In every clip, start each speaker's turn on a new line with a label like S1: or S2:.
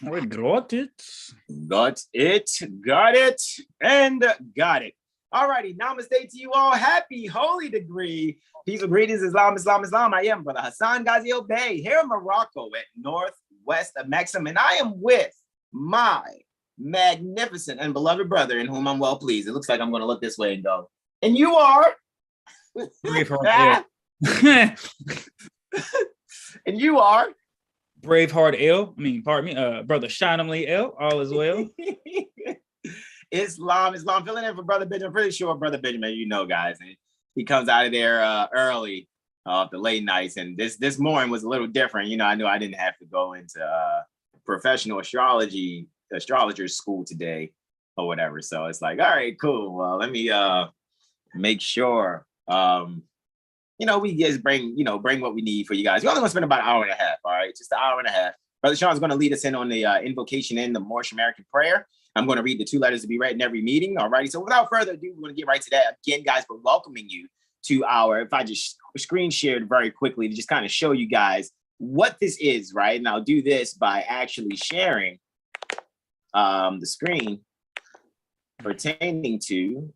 S1: We got it.
S2: Got it, got it, and got it. All righty, namaste to you all. Happy holy degree. Peace and greetings, Islam, Islam, Islam. I am Brother Hasan Ghaziel Bey here in Morocco at northwest of Maxim, and I am with my magnificent and beloved brother in whom I'm well pleased. It looks like I'm going to look this way and go. And you are?
S1: Braveheart
S2: and you are?
S1: Braveheart L. I mean, pardon me, Brother Shinamly L. All is well.
S2: Islam, filling in for Brother Benjamin. I'm pretty sure Brother Benjamin, you know, guys, he comes out of there early off the late nights, and this morning was a little different. You know, I knew I didn't have to go into professional astrologer's school today or whatever. So it's like, all right, cool. Well, let me make sure we just bring what we need for you guys. We're only gonna spend about an hour and a half, all right? Just an hour and a half. Brother Sean's gonna lead us in on the invocation and the Moorish American prayer. I'm gonna read the 2 letters to be read in every meeting, all righty? So without further ado, we're gonna get right to that. Again, guys, we're welcoming you to if I just screen shared very quickly to just kind of show you guys what this is, right? And I'll do this by actually sharing the screen pertaining to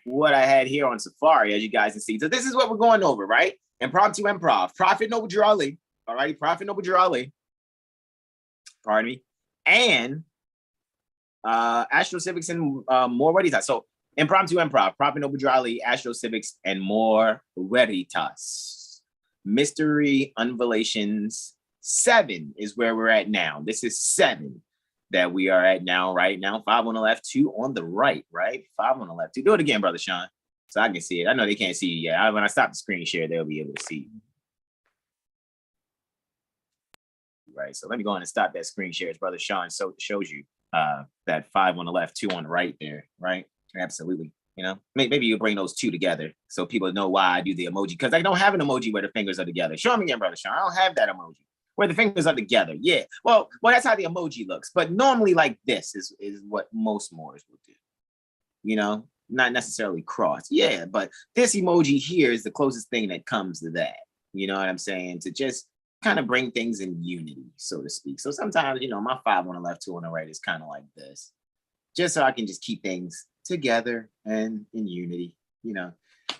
S2: what I had here on Safari, as you guys can see. So this is what we're going over, right? Impromptu Improv, Prophet Noble Drew Ali, all righty? Prophet Noble Drew Ali, pardon me, and AstroCivics and Moor Veritas. So Impromptu Improv, Prophet Noble Drew Ali, AstroCivics, and Moor Veritas. Mystery Unvelations 7 is where we're at now. This is 7 that we are at now, right now. 5 on the left, 2 on the right, right? 5 on the left, 2. Do it again, Brother Sean, so I can see it. I know they can't see you yet. When I stop the screen share, they'll be able to see. Right, so let me go in and stop that screen share as Brother Sean shows you that 5 on the left, 2 on the right there, right? Absolutely. You know, maybe you bring those 2 together so people know why I do the emoji, because I don't have an emoji where the fingers are together. Show me again, Brother Sean. I don't have that emoji where the fingers are together. Yeah. Well, that's how the emoji looks. But normally like this is what most Moors will do. You know, not necessarily cross. Yeah, but this emoji here is the closest thing that comes to that. You know what I'm saying? To just kind of bring things in unity, so to speak. So sometimes, my 5 on the left, 2 on the right is kind of like this. Just so I can just keep things together and in unity,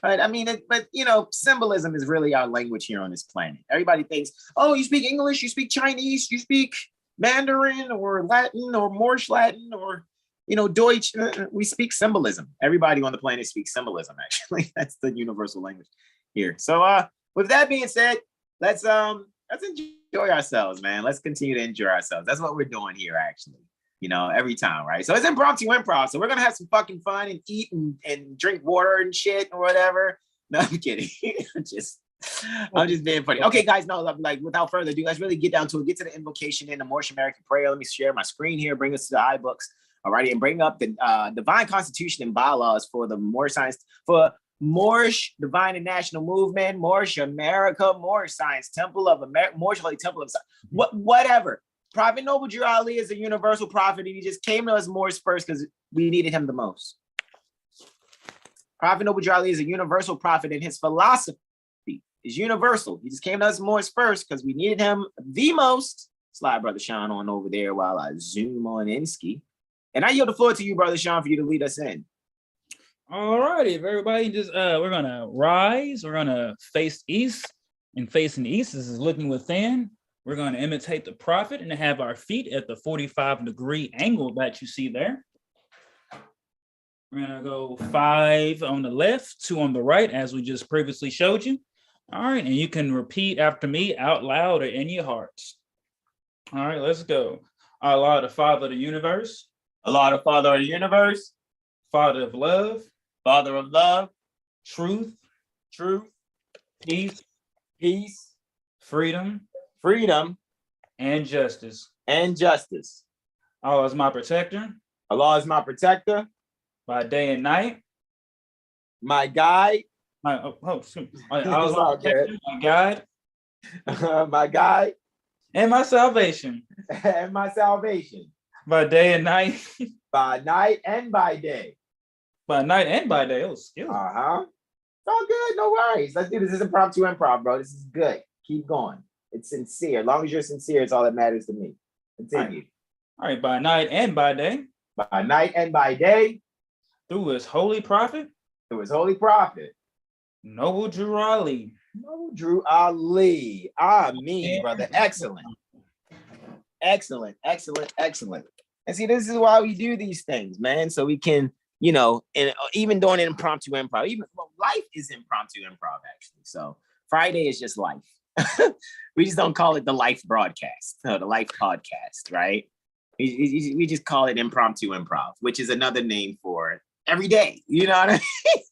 S2: But I mean, symbolism is really our language here on this planet. Everybody thinks, oh, you speak English, you speak Chinese, you speak Mandarin or Latin or Moorish Latin or, Deutsch. We speak symbolism. Everybody on the planet speaks symbolism, actually. That's the universal language here. So with that being said, let's enjoy ourselves, man. Let's continue to enjoy ourselves. That's what we're doing here, actually. Every time, right? So it's impromptu improv. So we're gonna have some fucking fun and eat and drink water and shit or whatever. No, I'm kidding. I'm just being funny. Okay, guys, no, like without further ado, let's really get down to it. Get to the invocation and the Moorish American prayer. Let me share my screen here. Bring us to the iBooks. All righty, and bring up the divine constitution and bylaws for the Moorish Science for Moorish Divine and National Movement, Moorish America, Moorish Science Temple of America, Moorish Holy Temple of whatever. Prophet Noble Drew Ali is a universal prophet, and he just came to us Moors first because we needed him the most. Prophet Noble Drew Ali is a universal prophet, and his philosophy is universal. He just came to us Moors first because we needed him the most. Slide Brother Sean on over there while I zoom on Insky. And I yield the floor to you, Brother Sean, for you to lead us in.
S1: All righty, if everybody just we're gonna rise, we're gonna face east, and facing east, this is looking within. We're going to imitate the prophet and have our feet at the 45-degree angle that you see there. We're going to go 5 on the left, 2 on the right, as we just previously showed you. All right, and you can repeat after me out loud or in your hearts. All right, let's go. Allah, the Father of the universe.
S2: Allah, the Father of the universe.
S1: Father of love.
S2: Father of love.
S1: Truth. Peace. Freedom. And justice.
S2: Allah
S1: is my protector.
S2: Allah is my protector.
S1: By day and night.
S2: My guide.
S1: Allah is my protector, my guide.
S2: My guide.
S1: And my salvation. By day and night.
S2: By night and by day.
S1: Oh, skill.
S2: It's all good. No worries. Let's do this. This is impromptu improv, bro. This is good. Keep going. It's sincere. As long as you're sincere, it's all that matters to me. Continue.
S1: All right, by night and by day.
S2: By night and by day.
S1: Through his holy prophet.
S2: Through his holy prophet.
S1: Noble Drew Ali.
S2: Noble Drew Ali. Me, brother. Excellent. Excellent, excellent, excellent. And see, this is why we do these things, man. So we can, you know, and even doing impromptu improv, life is impromptu improv, actually. So Friday is just life. We just don't call it the life broadcast, the life podcast, right? We just call it impromptu improv, which is another name for every day. You know what I mean?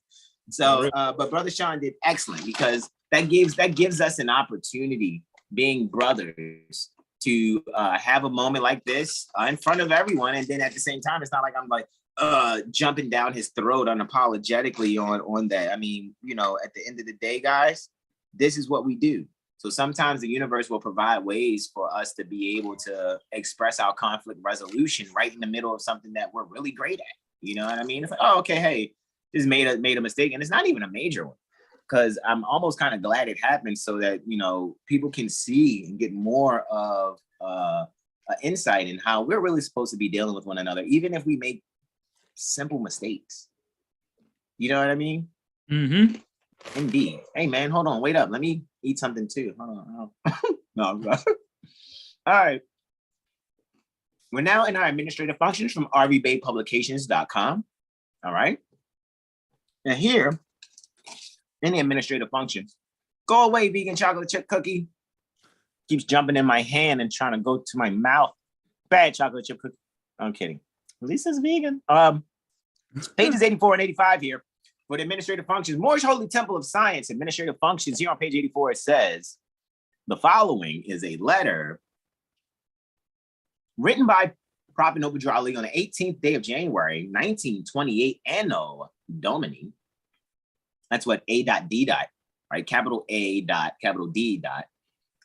S2: So, but Brother Sean did excellent, because that gives us an opportunity, being brothers, to have a moment like this in front of everyone. And then at the same time, it's not like I'm like jumping down his throat unapologetically on that. I mean, you know, at the end of the day, guys, this is what we do. So sometimes the universe will provide ways for us to be able to express our conflict resolution right in the middle of something that we're really great at. You know what I mean? It's like, oh, okay, hey, just made a mistake. And it's not even a major one, because I'm almost kind of glad it happened, so that, you know, people can see and get more of insight in how we're really supposed to be dealing with one another, even if we make simple mistakes. You know what I mean?
S1: Mm-hmm.
S2: Indeed. Hey, man, hold on. Wait up. Let me eat something too. Hold on. No, I'm sorry. All right. We're now in our administrative functions from rvbaypublications.com. All right. And here, in the administrative functions, go away, vegan chocolate chip cookie. Keeps jumping in my hand and trying to go to my mouth. Bad chocolate chip cookie. I'm kidding. At least it's vegan. Pages 84 and 85 here. For the administrative functions, Moor's Holy Temple of Science, administrative functions. Here on page 84, it says, the following is a letter written by Prophet Noble Drew Ali on the 18th day of January, 1928, Anno Domini. That's what A.D. Right? Capital A dot, capital D dot,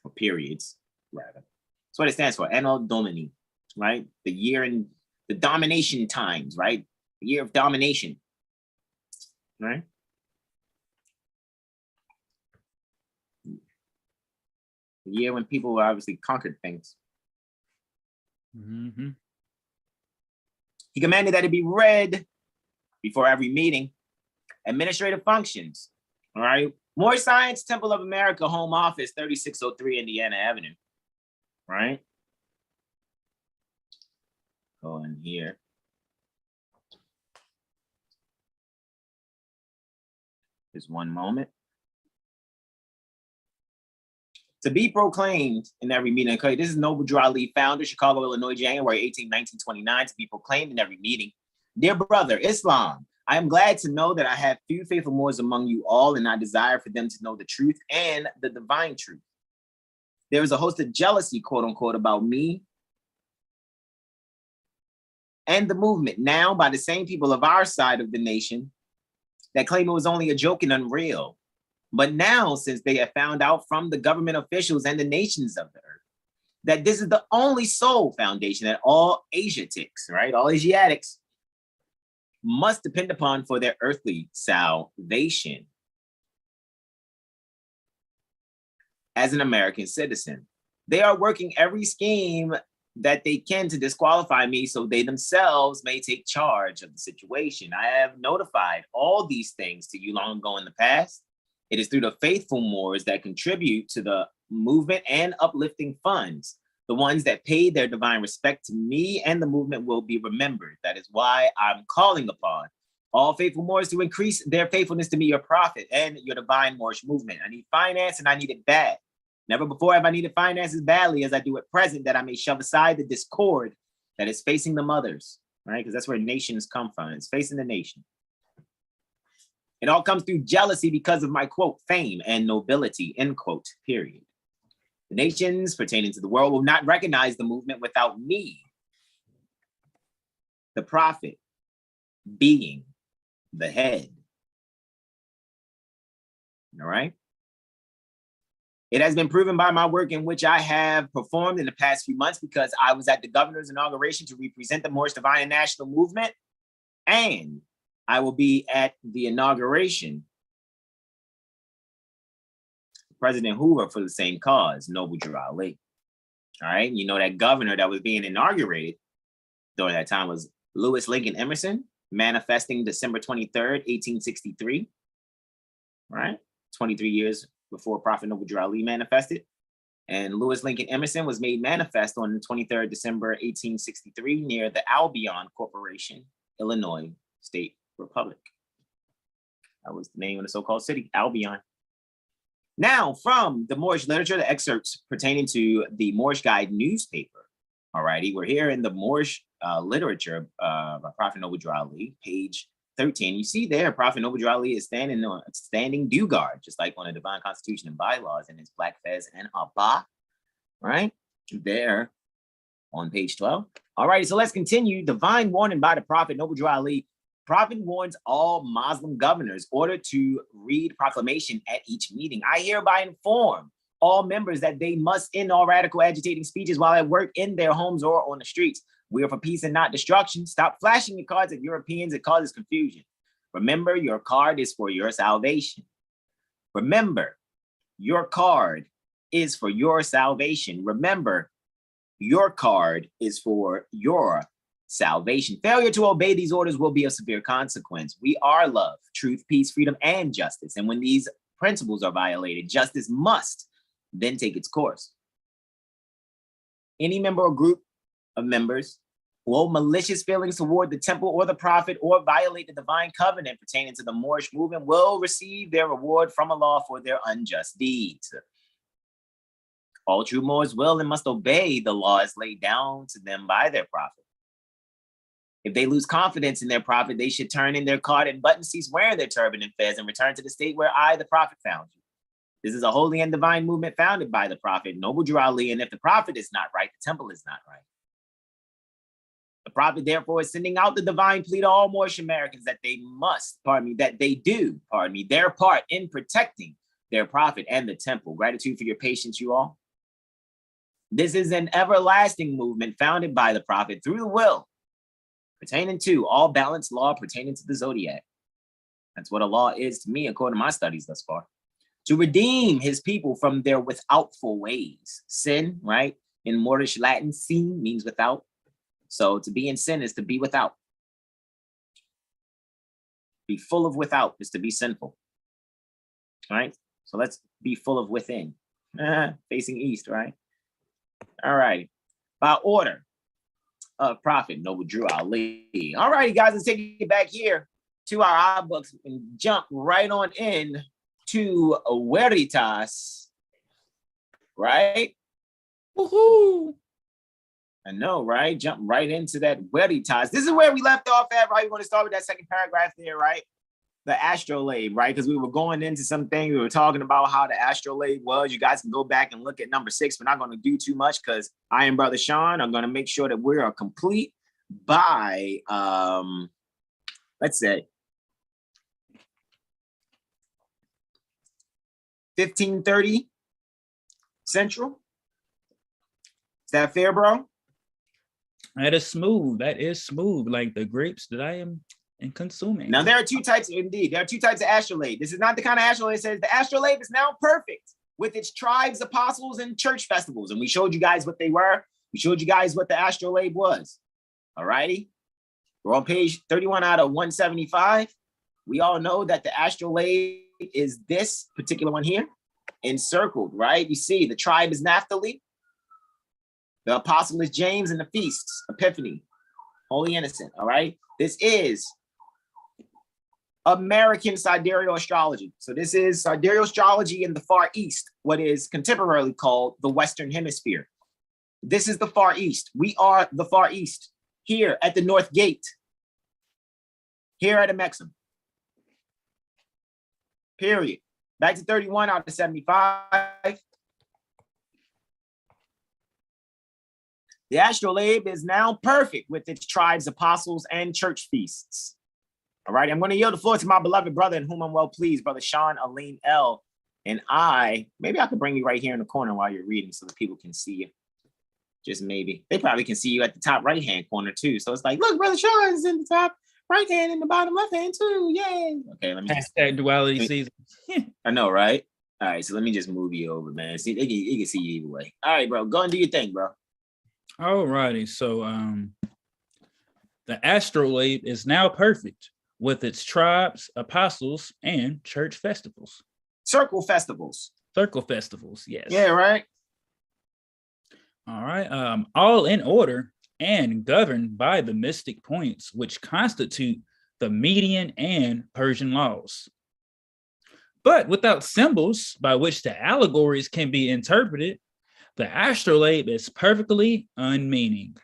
S2: or periods, rather. That's what it stands for, Anno Domini, right? The year in the domination times, right? The year of domination, right? The year when people obviously conquered things.
S1: Mm-hmm.
S2: He commanded that it be read before every meeting. Administrative functions, all right? Moor Science, Temple of America, Home Office, 3603 Indiana Avenue, right? Go in here. Just one moment. To be proclaimed in every meeting. Okay, this is Noble Drew Ali, founder, Chicago, Illinois, January 18, 1929, to be proclaimed in every meeting. Dear brother, Islam, I am glad to know that I have few faithful Moors among you all, and I desire for them to know the truth and the divine truth. There is a host of jealousy, quote unquote, about me and the movement now by the same people of our side of the nation that claim it was only a joke and unreal. But now, since they have found out from the government officials and the nations of the earth that this is the only sole foundation that all Asiatics, right, all Asiatics must depend upon for their earthly salvation as an American citizen, they are working every scheme that they can to disqualify me so they themselves may take charge of the situation. I have notified all these things to you long ago in the past. It is through the faithful Moors that contribute to the movement and uplifting funds. The ones that pay their divine respect to me and the movement will be remembered. That is why I'm calling upon all faithful Moors to increase their faithfulness to me, your prophet, and your divine Moorish movement. I need finance and I need it bad. Never before have I needed finances badly as I do at present, that I may shove aside the discord that is facing the mothers, right? Because that's where nations come from. It's facing the nation. It all comes through jealousy because of my, quote, fame and nobility, end quote, period. The nations pertaining to the world will not recognize the movement without me, the prophet, being the head. All right? It has been proven by my work in which I have performed in the past few months, because I was at the governor's inauguration to represent the Moorish Divine and National Movement, and I will be at the inauguration President Hoover for the same cause, Noble Drew Ali. All right, you know that governor that was being inaugurated during that time was Lewis Lincoln Emerson, manifesting December 23rd, 1863. Right, 23 years before Prophet Noble Drew Ali manifested. And Lewis Lincoln Emerson was made manifest on the 23rd December 1863 near the Albion Corporation, Illinois State Republic. That was the name of the so-called city, Albion. Now, from the Moorish literature, the excerpts pertaining to the Moorish Guide newspaper. All righty, we're here in the Moorish literature by Prophet Noble Drew Ali, page 13. You see there, Prophet Noble Drew Ali is standing due guard, just like on the Divine Constitution and Bylaws in his black fez and abba, right? There on page 12. All right, so let's continue. Divine warning by the Prophet Noble Drew Ali. Prophet warns all Muslim governors ordered to read proclamation at each meeting. I hereby inform all members that they must end all radical agitating speeches while at work in their homes or on the streets. We are for peace and not destruction. Stop flashing your cards at Europeans. It causes confusion. Remember, your card is for your salvation. Remember, your card is for your salvation. Remember, your card is for your salvation. Failure to obey these orders will be of severe consequence. We are love, truth, peace, freedom, and justice. And when these principles are violated, justice must then take its course. Any member or group of members who hold malicious feelings toward the temple or the prophet or violate the divine covenant pertaining to the Moorish movement will receive their reward from Allah for their unjust deeds. All true Moors will and must obey the laws laid down to them by their prophet. If they lose confidence in their prophet, they should turn in their card and button, cease wearing their turban and fez, and return to the state where I, the prophet, found you. This is a holy and divine movement founded by the prophet, Noble Drew Ali, and if the prophet is not right, the temple is not right. The prophet, therefore, is sending out the divine plea to all Moorish Americans that they do their part in protecting their prophet and the temple. Gratitude for your patience, you all. This is an everlasting movement founded by the prophet through the will, pertaining to all balanced law pertaining to the zodiac. That's what a law is to me, according to my studies thus far. To redeem his people from their withoutful ways. Sin, right? In Moorish Latin, sin means without. So to be in sin is to be without. Be full of without is to be sinful. All right? So let's be full of within. Facing east, right? All right. By order of Prophet Noble Drew Ali. All righty, guys, let's take it back here to our iBooks and jump right on in to Veritas. Right?
S1: Woohoo!
S2: I know, right? Jump right into that Veritas. This is where we left off at, right? We want to start with that second paragraph there, right? The astrolabe, right? Because we were going into something. We were talking about how the astrolabe was. You guys can go back and look at number 6. We're not going to do too much because I am Brother Sean. I'm going to make sure that we are complete by, let's say, 15:30 Central. Is that fair, bro?
S1: That is smooth. That is smooth, like the grapes that I am consuming.
S2: Now, there are two types, indeed. There are two types of astrolabe. This is not the kind of astrolabe that says the astrolabe is now perfect with its tribes, apostles, and church festivals. And we showed you guys what they were. We showed you guys what the astrolabe was. All righty. We're on page 31 out of 175. We all know that the astrolabe is this particular one here, encircled, right? You see the tribe is Naphtali. The apostle is James, and the feasts, Epiphany, Holy Innocent, all right? This is American sidereal astrology. So this is sidereal astrology in the Far East, what is contemporarily called the Western Hemisphere. This is the Far East. We are the Far East, here at the North Gate, here at Amexem. Period. Back to 31 out of 75. The astrolabe is now perfect with its tribes, apostles, and church feasts. All right, I'm going to yield the floor to my beloved brother in whom I'm well pleased, Brother Sean Alim L. And maybe I could bring you right here in the corner while you're reading so that people can see you. Just maybe. They probably can see you at the top right-hand corner too. So it's like, look, Brother Sean's in the top right hand and the bottom left hand too. Yay. Okay, let me just.
S1: Hashtag duality season.
S2: I know, right? All right, so let me just move you over, man. See, they can see you either way. All right, bro. Go and do your thing, bro.
S1: All righty. So the astrolabe is now perfect with its tribes, apostles, and church festivals.
S2: Circle festivals.
S1: Circle festivals, yes.
S2: Yeah, right.
S1: All right. All in order and governed by the mystic points, which constitute the Median and Persian laws. But without symbols by which the allegories can be interpreted, the astrolabe is perfectly unmeaning.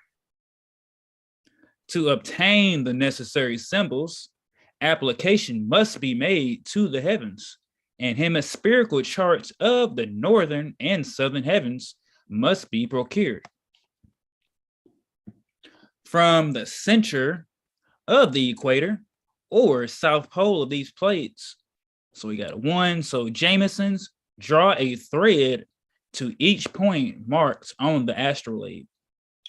S1: To obtain the necessary symbols, application must be made to the heavens, and hemispherical charts of the northern and southern heavens must be procured. From the center of the equator or south pole of these plates, so we got one, so Jameson's draw a thread to each point marked on the astrolabe.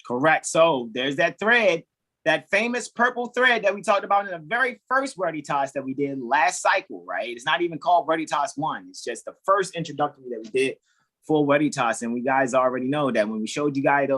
S2: Correct. So there's that thread, that famous purple thread that we talked about in the very first Veritas that we did last cycle, right? It's not even called Veritas 1. It's just the first introductory that we did for Veritas. And we guys already know that when we showed you guys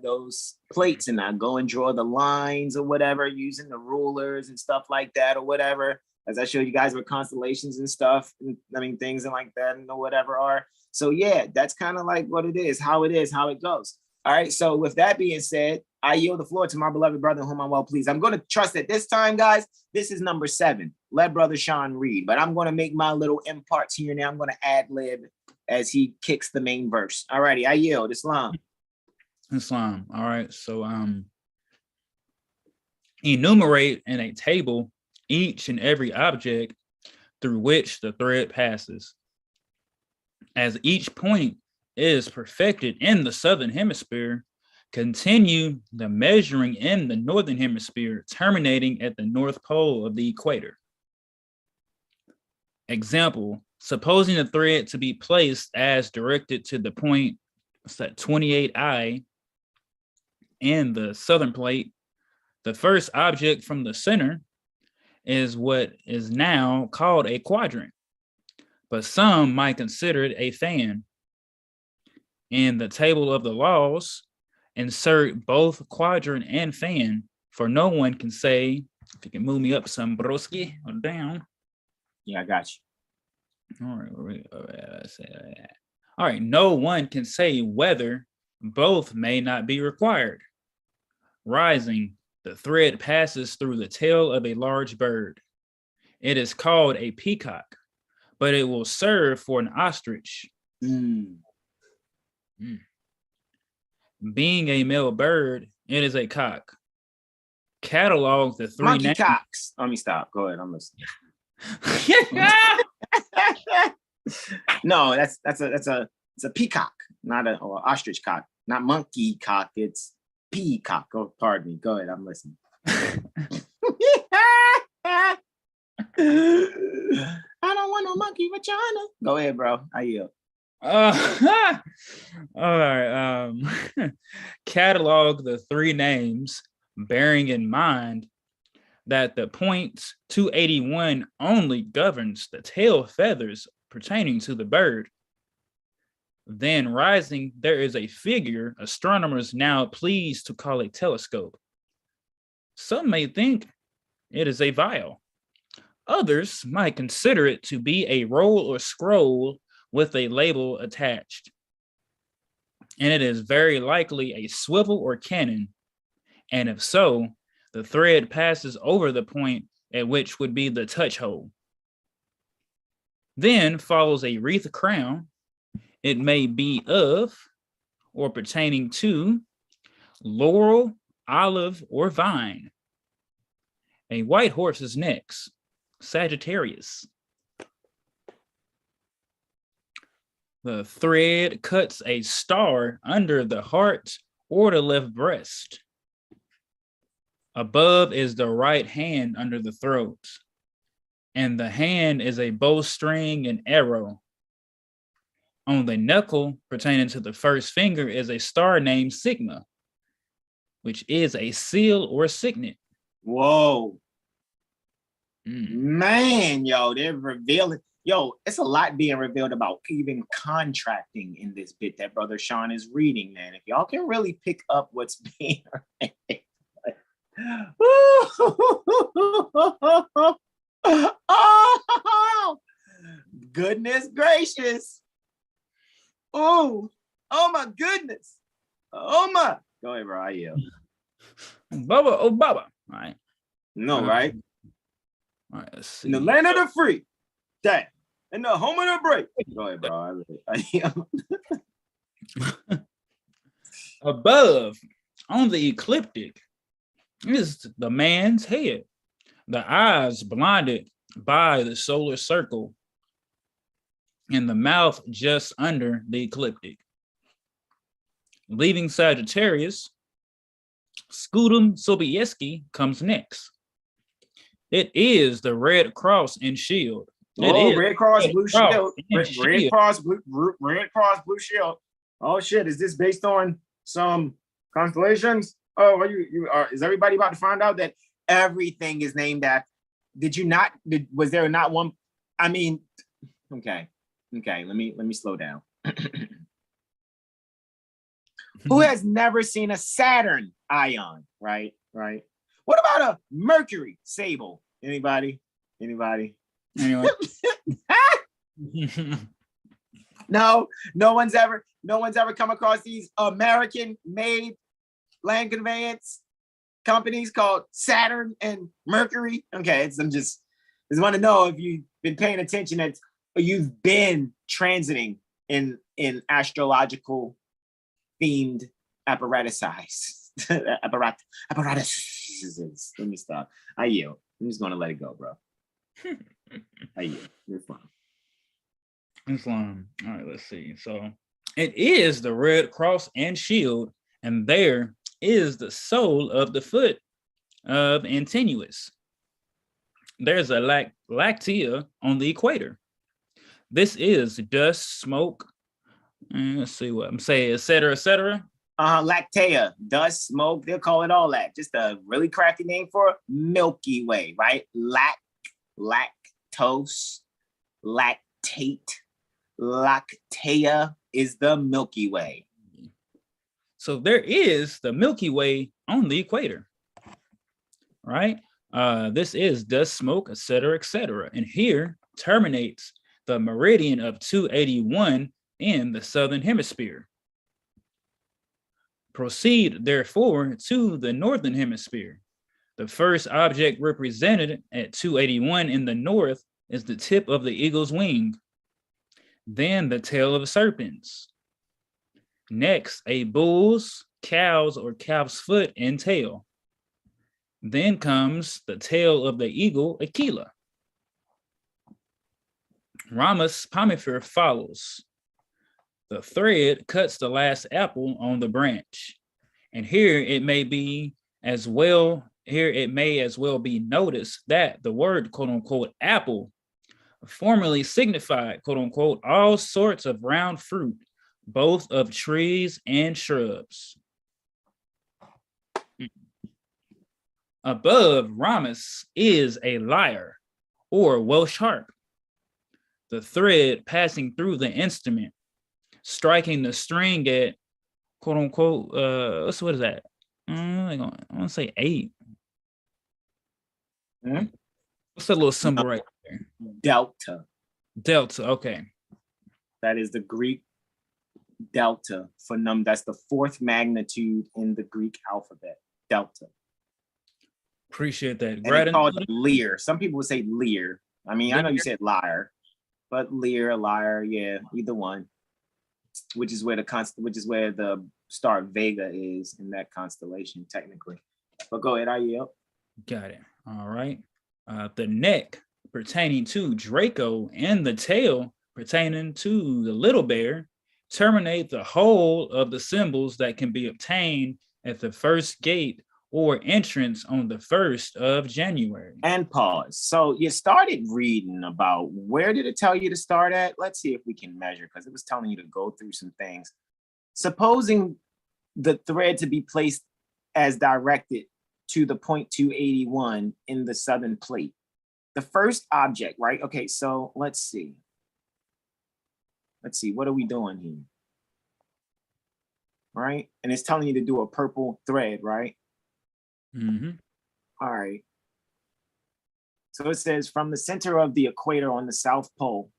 S2: those plates and I go and draw the lines or whatever using the rulers and stuff like that or whatever, as I showed you guys with constellations and stuff, I mean, things and like that and whatever are. So yeah, that's kind of like what it is, how it goes. All right, so with that being said, I yield the floor to my beloved brother, whom I'm well pleased. I'm going to trust that this time, guys, this is number 7. Let Brother Sean read, but I'm going to make my little imparts here now. I'm going to ad lib as he kicks the main verse. All righty, I yield. Islam.
S1: All right, so enumerate in a table each and every object through which the thread passes. As each point is perfected in the southern hemisphere, continue the measuring in the northern hemisphere, terminating at the north pole of the equator. Example, supposing the thread to be placed as directed to the point, what's that, 28I in the southern plate, the first object from the center is what is now called a quadrant, but some might consider it a fan. In the table of the laws, insert both quadrant and fan, for no one can say, if you can move me up some, broski, or down.
S2: Yeah, I got you.
S1: All right, no one can say whether both may not be required. Rising, the thread passes through the tail of a large bird. It is called a peacock, but it will serve for an ostrich. Being a male bird, it is a cock. Catalog the 3
S2: monkey cocks. Let me stop. Go ahead. I'm listening. No, that's a peacock, not an ostrich cock, not monkey cock. It's peacock. Oh, pardon me. Go ahead. I'm listening. I don't want no monkey vagina. Go ahead, bro. I yield.
S1: All right. Catalog the 3 names, bearing in mind that the point 281 only governs the tail feathers pertaining to the bird. Then rising, there is a figure astronomers now pleased to call a telescope. Some may think it is a vial. Others might consider it to be a roll or scroll with a label attached. And it is very likely a swivel or cannon. And if so, the thread passes over the point at which would be the touch hole. Then follows a wreath crown. It may be of or pertaining to laurel, olive, or vine. A white horse's next, Sagittarius. The thread cuts a star under the heart or the left breast. Above is the right hand under the throat, and the hand is a bowstring and arrow. On the knuckle, pertaining to the first finger, is a star named Sigma, which is a seal or signet.
S2: Whoa. Man, yo, they're revealing. Yo, it's a lot being revealed about even contracting in this bit that Brother Sean is reading, man. If y'all can really pick up what's being oh, goodness gracious. Oh my goodness. Oh my. Go ahead, bro. I yell.
S1: Bubba, oh Bubba. All right.
S2: No, right?
S1: All right, let's see.
S2: In the land of the free. That. In the home of the brave. Go ahead, bro. I yell.
S1: Above, on the ecliptic, is the man's head, the eyes blinded by the solar circle, and the mouth just under the ecliptic. Leaving Sagittarius, Scutum Sobieski comes next. It is the Red Cross and Shield.
S2: Red Cross, Blue Shield.
S1: Red
S2: Cross, Red Cross, Blue Shield. Oh shit! Is this based on some constellations? Oh, is everybody about to find out that everything is named after? Did you not? Was there not one? I mean, okay. Let me slow down. Who has never seen a Saturn ion? Right. What about a Mercury sable? Anybody?
S1: Anyway.
S2: No one's ever come across these American-made land conveyance companies called Saturn and Mercury. Okay, I just want to know if you've been paying attention or you've been transiting in astrological themed apparatus. Let me stop. I yield. I'm just gonna let it go, bro. I yield. You're fine.
S1: Islam. All right, let's see. So it is the Red Cross and Shield, and there is the sole of the foot of Antinuous. There's a lactea on the equator. This is dust, smoke, and let's see what I'm saying, etc., etc.
S2: Lactea, dust, smoke, they'll call it all that. Just a really crafty name for Milky Way, right? Lactose, lactate, lactea is the Milky Way.
S1: So there is the Milky Way on the equator, right? This is dust, smoke, etc., etc. And here terminates the meridian of 281 in the southern hemisphere. Proceed, therefore, to the northern hemisphere. The first object represented at 281 in the north is the tip of the eagle's wing. Then the tail of serpents. Next, a bull's, cow's, or calf's foot and tail. Then comes the tail of the eagle, Aquila. Ramus Pomifer follows. The thread cuts the last apple on the branch. And here it may as well be noticed that the word, quote unquote, apple formerly signified, quote unquote, all sorts of round fruit, both of trees and shrubs. Above Ramus is a lyre or Welsh harp. The thread passing through the instrument, striking the string at, quote unquote, what is that? I want to say 8.
S2: Mm-hmm.
S1: What's that little symbol right there?
S2: Delta.
S1: Delta, okay.
S2: That is the Greek delta for that's the 4th magnitude in the Greek alphabet. Delta.
S1: Appreciate that.
S2: And it's called lyre. Some people would say lyre. I mean, I know you said lyre, but lyre, yeah, either one. Which is where the star Vega is in that constellation, technically. But go ahead, I yield.
S1: Got it. All right. The neck pertaining to Draco and the tail pertaining to the little bear terminate the whole of the symbols that can be obtained at the first gate or entrance on the 1st of January.
S2: And pause. So you started reading about, where did it tell you to start at? Let's see if we can measure, because it was telling you to go through some things. Supposing the thread to be placed as directed to the point 281 in the southern plate. the first object, right? Okay, so let's see. Let's see, what are we doing here? Right? And it's telling you to do a purple thread, right? All right. So it says from the center of the equator on the south pole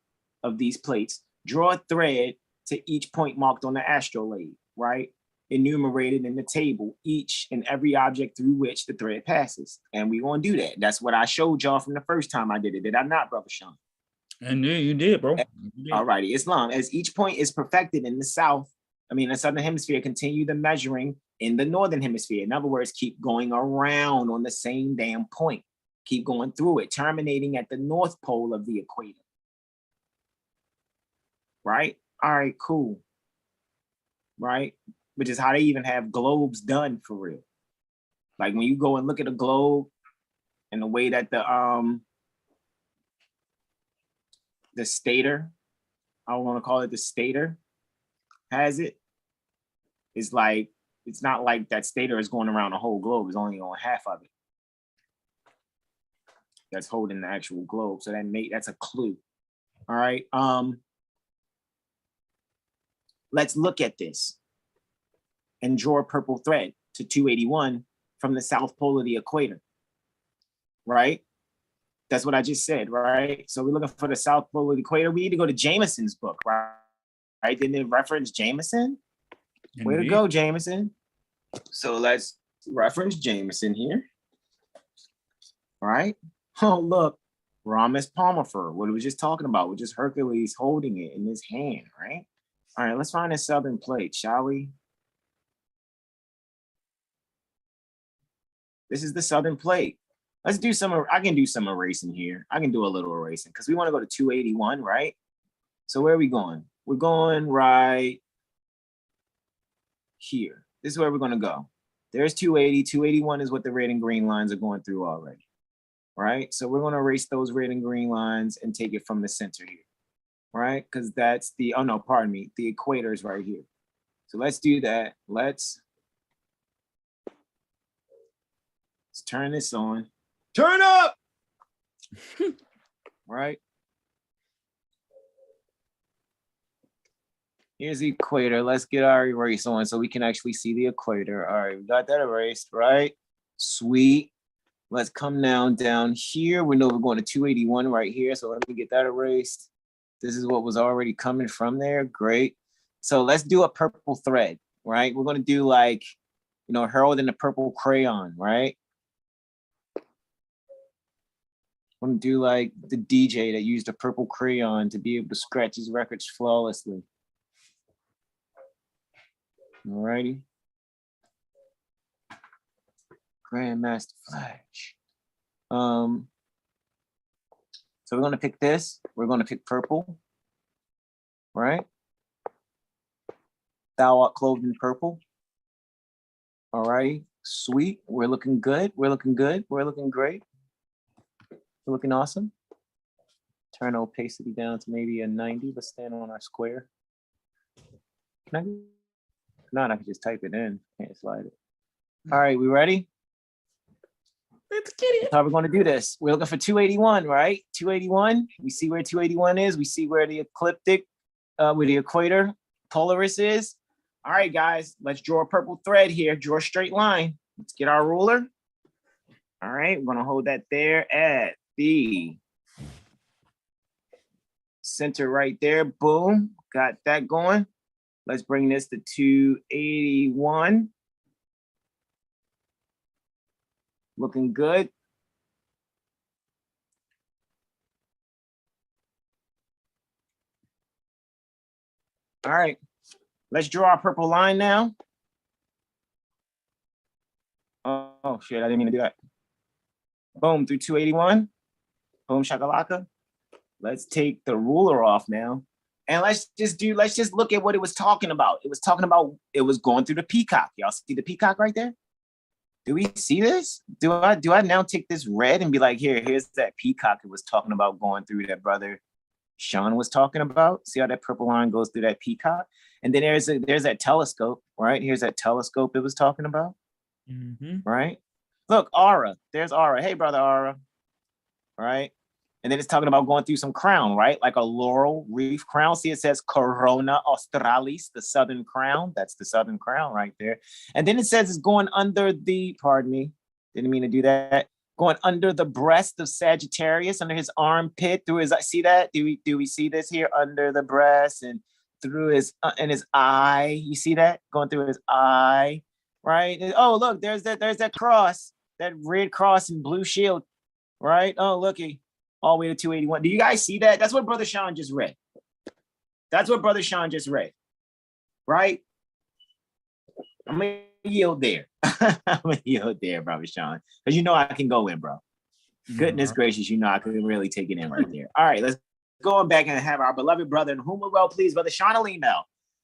S2: of these plates, draw a thread to each point marked on the astrolabe, right? Enumerated in the table, each and every object through which the thread passes. And we're going to do that. That's what I showed y'all from the first time I did it. Did I not, Brother Sean?
S1: And you did, bro.
S2: All righty. Islam, as each point is perfected in the the southern hemisphere, continue the measuring in the northern hemisphere. In other words, keep going around on the same damn point. Keep going through it, terminating at the north pole of the equator. Right? All right, cool. Right? Which is how they even have globes done for real. Like when you go and look at a globe and the way that the stator, I want to call it the stator, has it, is like, it's not like that stator is going around the whole globe, it's only on half of it. That's holding the actual globe. So that's a clue. All right. Let's look at this and draw a purple thread to 281 from the south pole of the equator. Right? That's what I just said, right? So we're looking for the south pole of the equator. We need to go to Jameson's book, right? Didn't it reference Jameson? Way to go, Jameson. So let's reference Jameson here. All right. Oh, look, Ramus Palmifer, what we were just talking about, with just Hercules holding it in his hand, right? All right, let's find a southern plate, shall we? This is the southern plate. Let's do I can do some erasing here. I can do a little erasing because we want to go to 281, right? So where are we going? We're going right here. This is where we're going to go. There's 280. 281 is what the red and green lines are going through already. Right? So we're going to erase those red and green lines and take it from the center here, right? Because that's the, the equator is right here. So let's do that. Let's turn this on. Turn up! Right? Here's the equator. Let's get our erase on so we can actually see the equator. All right, we got that erased, right? Sweet. Let's come down here. We know we're going to 281 right here. So let me get that erased. This is what was already coming from there. Great. So let's do a purple thread, right? We're going to do like, Harold and the purple crayon, right? I'm going to do like the DJ that used a purple crayon to be able to scratch his records flawlessly. All righty. Grandmaster Flash. So we're going to pick this. We're going to pick purple, right? Thou art clothed in purple. All right, sweet. We're looking good. We're looking good. We're looking great. We're looking awesome. Turn opacity down to maybe a 90. Let's stand on our square. Can I? If not, I can just type it in. Can't slide it. All right, we ready?
S1: Let's get it.
S2: How are we going to do this? We're looking for 281, right? 281. We see where 281 is. We see where the ecliptic, where the equator polaris is. All right, guys, let's draw a purple thread here. Draw a straight line. Let's get our ruler. All right, we're going to hold that there at the center right there. Boom. Got that going. Let's bring this to 281. Looking good. All right, let's draw our purple line now. Oh shit, I didn't mean to do that. Boom, through 281. Boom, shakalaka. Let's take the ruler off now. And let's just look at what it was talking about. It was going through the peacock. Y'all see the peacock right there? Do we see this? Do I now take this red and be like, here's that peacock it was talking about going through that Brother Sean was talking about? See how that purple line goes through that peacock? And then there's that telescope, right? Here's that telescope it was talking about, right? Look, Aura. There's Aura. Hey, Brother Aura, right? And then it's talking about going through some crown, right? Like a laurel wreath crown. See, it says Corona Australis, the southern crown. That's the southern crown right there. And then it says it's going under the, pardon me, didn't mean to do that. Going under the breast of Sagittarius, under his armpit, through his, see that? Do we see this here? Under the breast and through his, and his eye. You see that? Going through his eye, right? And, oh, look, there's that cross, that red cross and blue shield, right? Oh, looky. All the way to 281. Do you guys see that? That's what Brother Sean just read. That's what Brother Sean just read, right? I'm gonna yield there. I'm gonna yield there, Brother Sean, because you know I can go in, bro. Goodness gracious, you know I can really take it in right there. All right, let's go on back and have our beloved brother, and whom we're well pleased, Brother Sean Alim,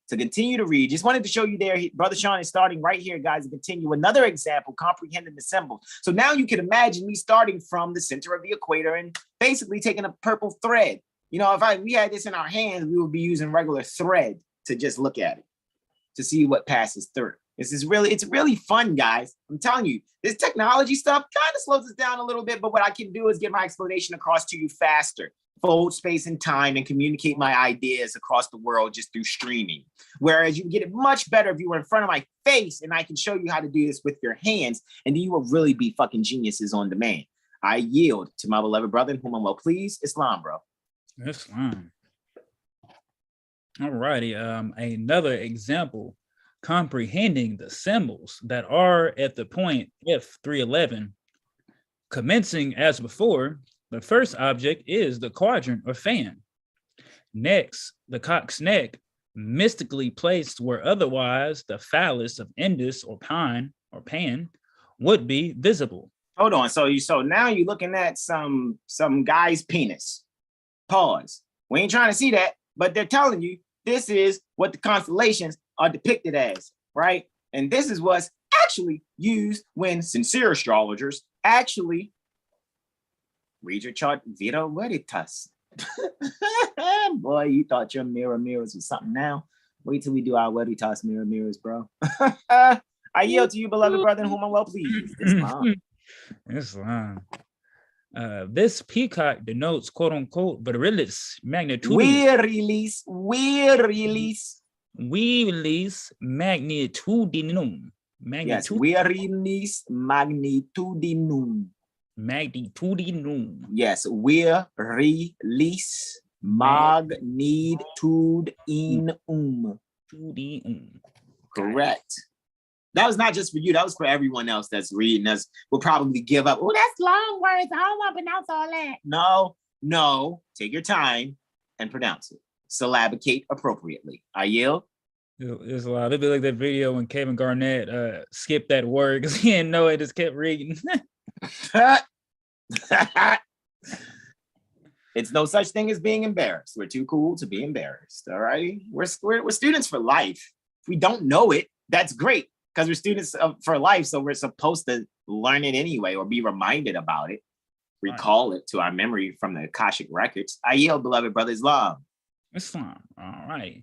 S2: to continue to read. Just wanted to show you there, Brother Sean is starting right here, guys, to continue another example, comprehending the symbols. So now you can imagine me starting from the center of the equator and basically taking a purple thread. You know, if we had this in our hands, we would be using regular thread to just look at it, to see what passes through. It's really fun, guys. I'm telling you, this technology stuff kind of slows us down a little bit, but what I can do is get my explanation across to you faster. Fold space and time and communicate my ideas across the world just through streaming. Whereas you can get it much better if you were in front of my face and I can show you how to do this with your hands, and then you will really be fucking geniuses on demand. I yield to my beloved brother, in whom I'm well pleased, Islam, bro.
S1: Islam. All righty. Another example, comprehending the symbols that are at the point F311, commencing as before. The first object is the quadrant or fan. Next, the cock's neck, mystically placed where otherwise the phallus of Indus or Pan would be visible.
S2: Hold on. So now you're looking at some guy's penis. Pause. We ain't trying to see that, but they're telling you this is what the constellations are depicted as, right? And this is what's actually used when sincere astrologers actually read your chart via Veritas. Boy, you thought your mirrors was something now. Wait till we do our Veritas mirrors, bro. I yield to you, beloved brother, in whom I'm well pleased.
S1: Islam. This peacock denotes quote unquote Veritas magnitude.
S2: We release
S1: magnitudinum.
S2: Yes, we release magnitudinum.
S1: Magnitudinum.
S2: Yes, we release magnitudinum. Correct. That was not just for you. That was for everyone else that's reading us. Will probably give up. Oh, that's long words. I don't want to pronounce all that. No. Take your time and pronounce it. Syllabicate appropriately. I yield.
S1: It's a lot. It'd be like that video when Kevin Garnett skipped that word because he didn't know it. Just kept reading.
S2: It's no such thing as being embarrassed. We're too cool to be embarrassed. All right. We're students for life. If we don't know it, that's great because we're students for life. So we're supposed to learn it anyway or be reminded about it, recall it to our memory from the Akashic records. I yield, beloved brother Islam.
S1: Islam. All right.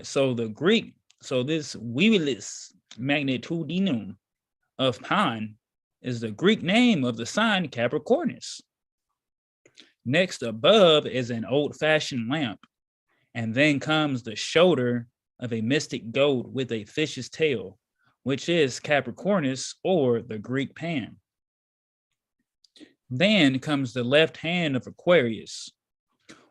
S1: So the Greek, this Vivilis magnitudinum of Pan is the Greek name of the sign Capricornus. Next above is an old-fashioned lamp, and then comes the shoulder of a mystic goat with a fish's tail, which is Capricornus or the Greek Pan. Then comes the left hand of Aquarius,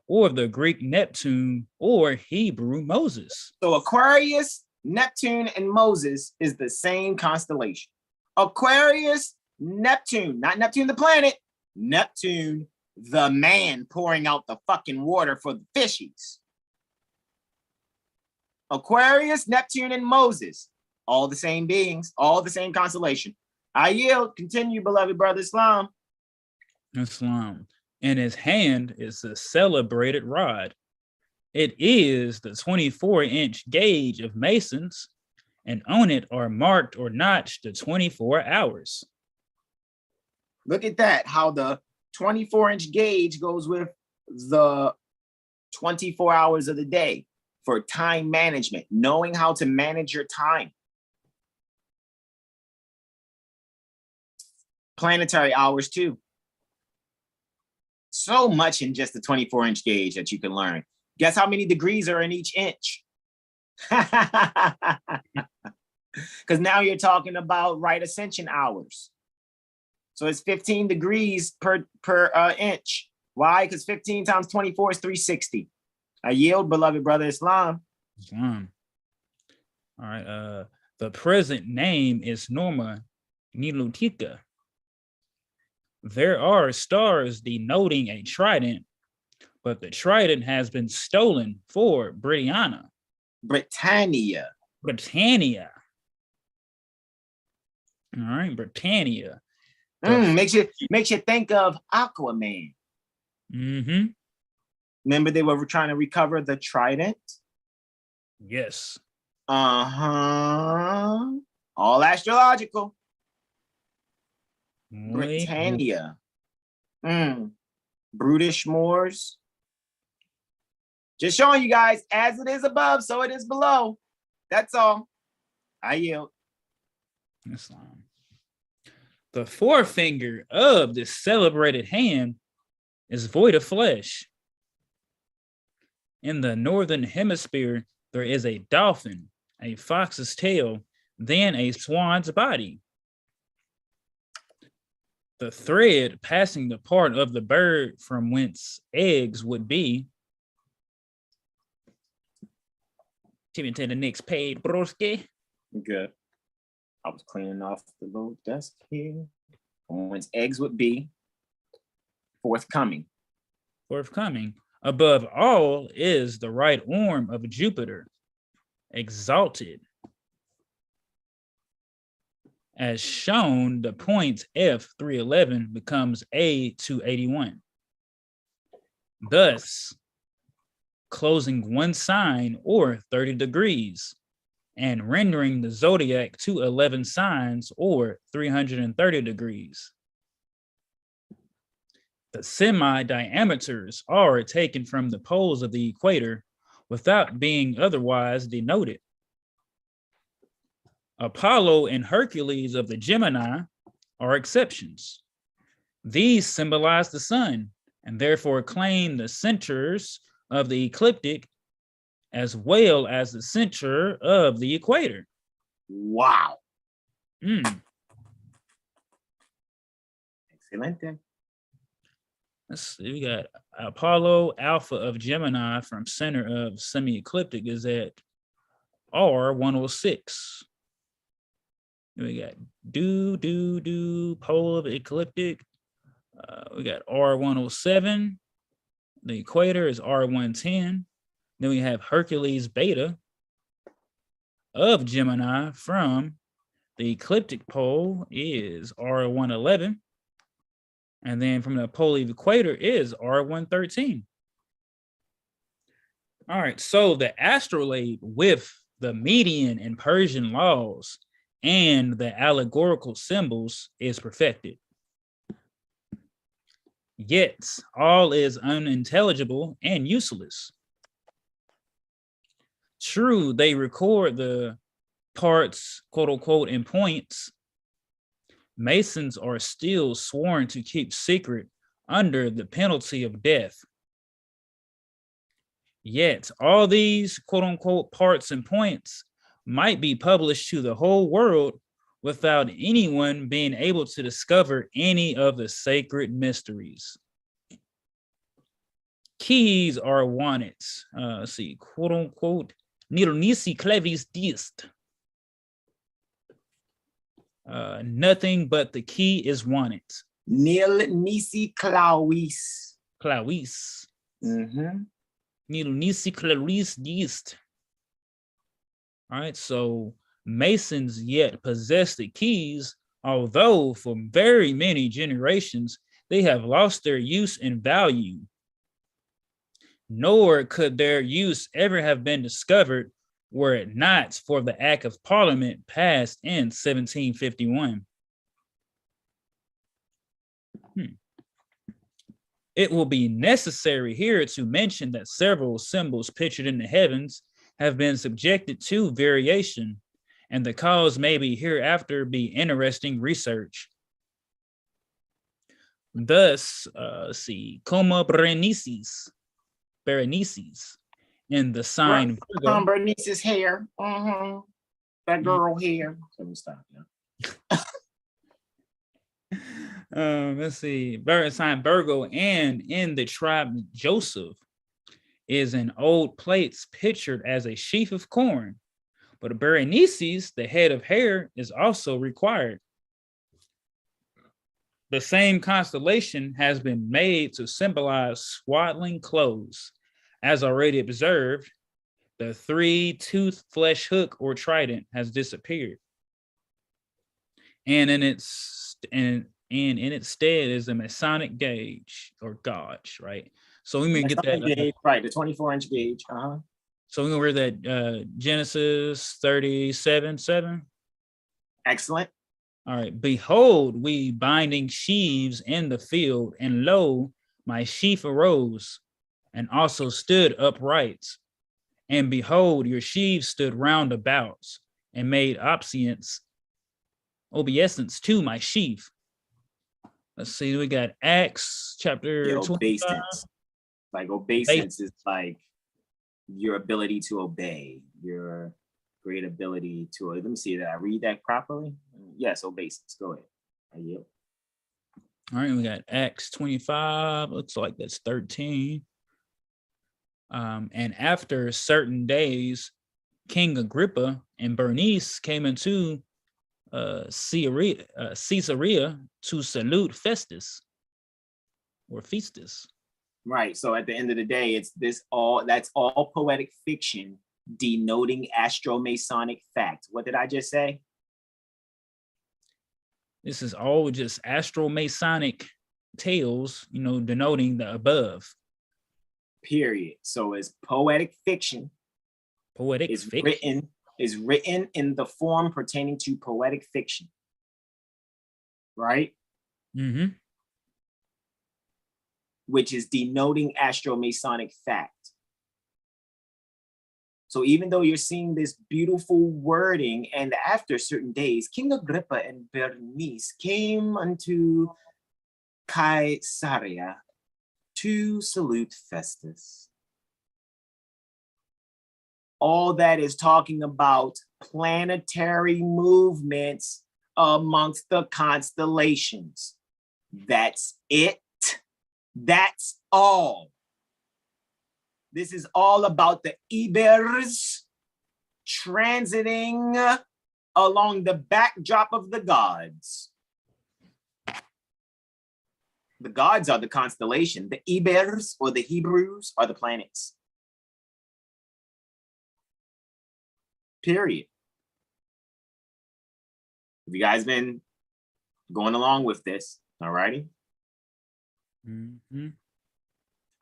S1: or the Greek Neptune, or Hebrew Moses.
S2: So Aquarius, Neptune, and Moses is the same constellation. Aquarius, Neptune, not Neptune the planet, Neptune, the man pouring out the fucking water for the fishies. Aquarius, Neptune, and Moses, all the same beings, all the same constellation. I yield. Continue, beloved brother Islam.
S1: Islam. In his hand is the celebrated rod. It is the 24-inch gauge of Masons, and on it are marked or notched the 24 hours.
S2: Look at that, how the 24-inch gauge goes with the 24 hours of the day for time management, knowing how to manage your time. Planetary hours too. So much in just the 24-inch gauge that you can learn. Guess how many degrees are in each inch? Because now you're talking about right ascension hours. So it's 15 degrees per inch. Why? Because 15 times 24 is 360. I yield, beloved brother Islam.
S1: Islam. All right. The present name is Norma Nilutika. There are stars denoting a trident, but the trident has been stolen for Britannia.
S2: Britannia.
S1: Britannia. All right, Britannia.
S2: Makes you think of Aquaman.
S1: Mm-hmm.
S2: Remember they were trying to recover the trident?
S1: Yes.
S2: Uh-huh. All astrological. Britannia. Brutish Moors. Just showing you guys, as it is above, so it is below. That's all. I yield.
S1: Islam. The forefinger of this celebrated hand is void of flesh. In the northern hemisphere, there is a dolphin, a fox's tail, then a swan's body. The thread passing the part of the bird from whence eggs would be. Take me to the next page, broski.
S2: Good. I was cleaning off the little desk here. From whence eggs would be forthcoming.
S1: Forthcoming. Above all is the right arm of Jupiter, exalted. As shown, the point F311 becomes A281. Thus, closing one sign or 30 degrees and rendering the zodiac to 11 signs or 330 degrees. The semi-diameters are taken from the poles of the equator without being otherwise denoted. Apollo and Hercules of the Gemini are exceptions. These symbolize the sun and therefore claim the centers of the ecliptic as well as the center of the equator.
S2: Wow. Excelente.
S1: Let's see, we got Apollo Alpha of Gemini from center of semi-ecliptic is at R106. We got pole of ecliptic. We got R107. The equator is R110. Then we have Hercules Beta of Gemini from the ecliptic pole is R111. And then from the pole of equator is R113. All right, so the astrolabe with the median and Persian laws and the allegorical symbols is perfected. Yet all is unintelligible and useless. True, they record the parts, quote unquote, in points. Masons are still sworn to keep secret under the penalty of death. Yet all these, quote unquote, parts and points might be published to the whole world without anyone being able to discover any of the sacred mysteries. Keys are wanted. Let's see, quote unquote, nisi clavis dist. Nothing but the key is wanted.
S2: Nil nisi clavis.
S1: Clavis.
S2: Mm-hmm.
S1: Nil nisi clavis dist. All right, so Masons yet possess the keys, although for very many generations, they have lost their use and value. Nor could their use ever have been discovered were it not for the Act of Parliament passed in 1751. It will be necessary here to mention that several symbols pictured in the heavens have been subjected to variation, and the cause may be hereafter be interesting research. Thus, let's see, Coma Berenices, in the sign Virgo.
S2: Bernice's hair. That girl hair. Let me stop.
S1: Let's see, sign Virgo, and in the tribe Joseph is in old plates pictured as a sheaf of corn, but a Berenices, the head of hair, is also required. The same constellation has been made to symbolize swaddling clothes. As already observed, the three-tooth flesh hook or trident has disappeared, and in its stead is a Masonic gauge or gauge, right? So we may get that
S2: gauge, right, the 24-inch gauge.
S1: So we're gonna wear that Genesis 37:7.
S2: Excellent.
S1: All right. Behold, we binding sheaves in the field, and lo, my sheaf arose, and also stood upright. And behold, your sheaves stood round about, and made obeisance to my sheaf. Let's see, we got Acts chapter 25.
S2: Like obeisance is like your ability to obey, your great ability to. Let me see that I read that properly. Yes, obeisance. Go ahead. I yield.
S1: All right, we got Acts 25. Looks like that's 13. And after certain days, King Agrippa and Bernice came into Caesarea to salute Festus or Festus.
S2: Right. So at the end of the day, it's that's all poetic fiction denoting astro-Masonic fact. What did I just say?
S1: This is all just astro-Masonic tales, denoting the above.
S2: Period. So it's poetic fiction. Is written in the form pertaining to poetic fiction. Right?
S1: Mm-hmm.
S2: Which is denoting astro-Masonic fact. So even though you're seeing this beautiful wording, and after certain days, King Agrippa and Bernice came unto Caesarea to salute Festus. All that is talking about planetary movements amongst the constellations. That's it. That's all. This is all about the Ibers transiting along the backdrop of the gods. The gods are the constellation. The Ibers or the Hebrews are the planets. Period. Have you guys been going along with this? All righty.
S1: Mm-hmm.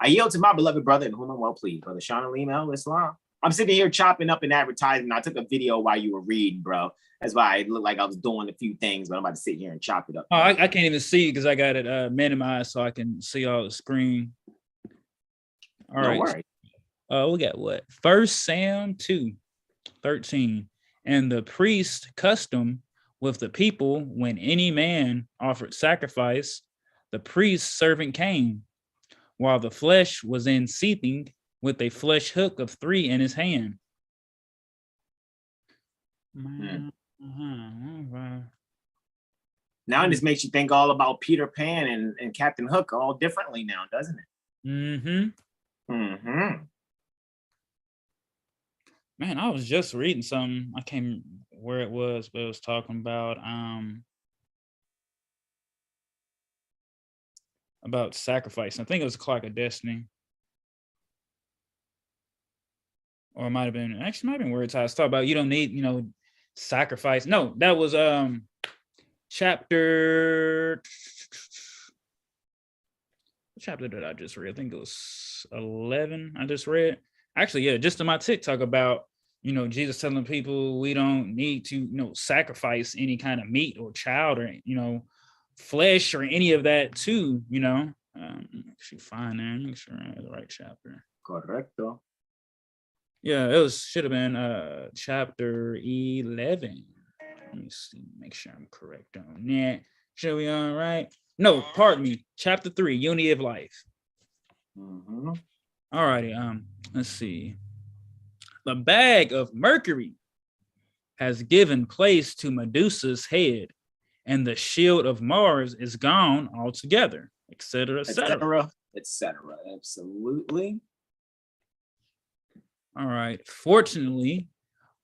S2: I yield to my beloved brother in whom I'm well pleased, Brother Sean Alim Islam. I'm sitting here chopping up an advertisement. I took a video while you were reading, bro. That's why it looked like I was doing a few things, but I'm about to sit here and chop it up.
S1: Oh, I can't even see because I got it minimized so I can see all the screen. All right. We got what? 1 Sam 2:13. And the priest custom with the people, when any man offered sacrifice, the priest's servant came, while the flesh was in seething, with a flesh hook of 3 in his hand.
S2: Now this makes you think all about Peter Pan and Captain Hook all differently now, doesn't it?
S1: Mm-hmm.
S2: Mm-hmm.
S1: Man, I was just reading something. I can't remember where it was, but it was talking about sacrifice. I think it was Clock of Destiny. Or it might have been Veritas. Talk about you don't need, sacrifice. No, that was chapter. What chapter did I just read? I think it was 11. I just read. Actually, yeah, just in my TikTok about, Jesus telling people we don't need to, sacrifice any kind of meat or child or, flesh or any of that too, actually find there, make sure I have the right chapter.
S2: Correcto.
S1: Yeah, it should have been chapter 11. Let me see, make sure I'm correct on that. Should we all right? No, pardon me. Chapter 3, Unity of Life.
S2: Mm-hmm.
S1: All righty. Let's see. The bag of Mercury has given place to Medusa's head, and the shield of Mars is gone altogether, etc., etc.
S2: Etc. Absolutely.
S1: All right. Fortunately,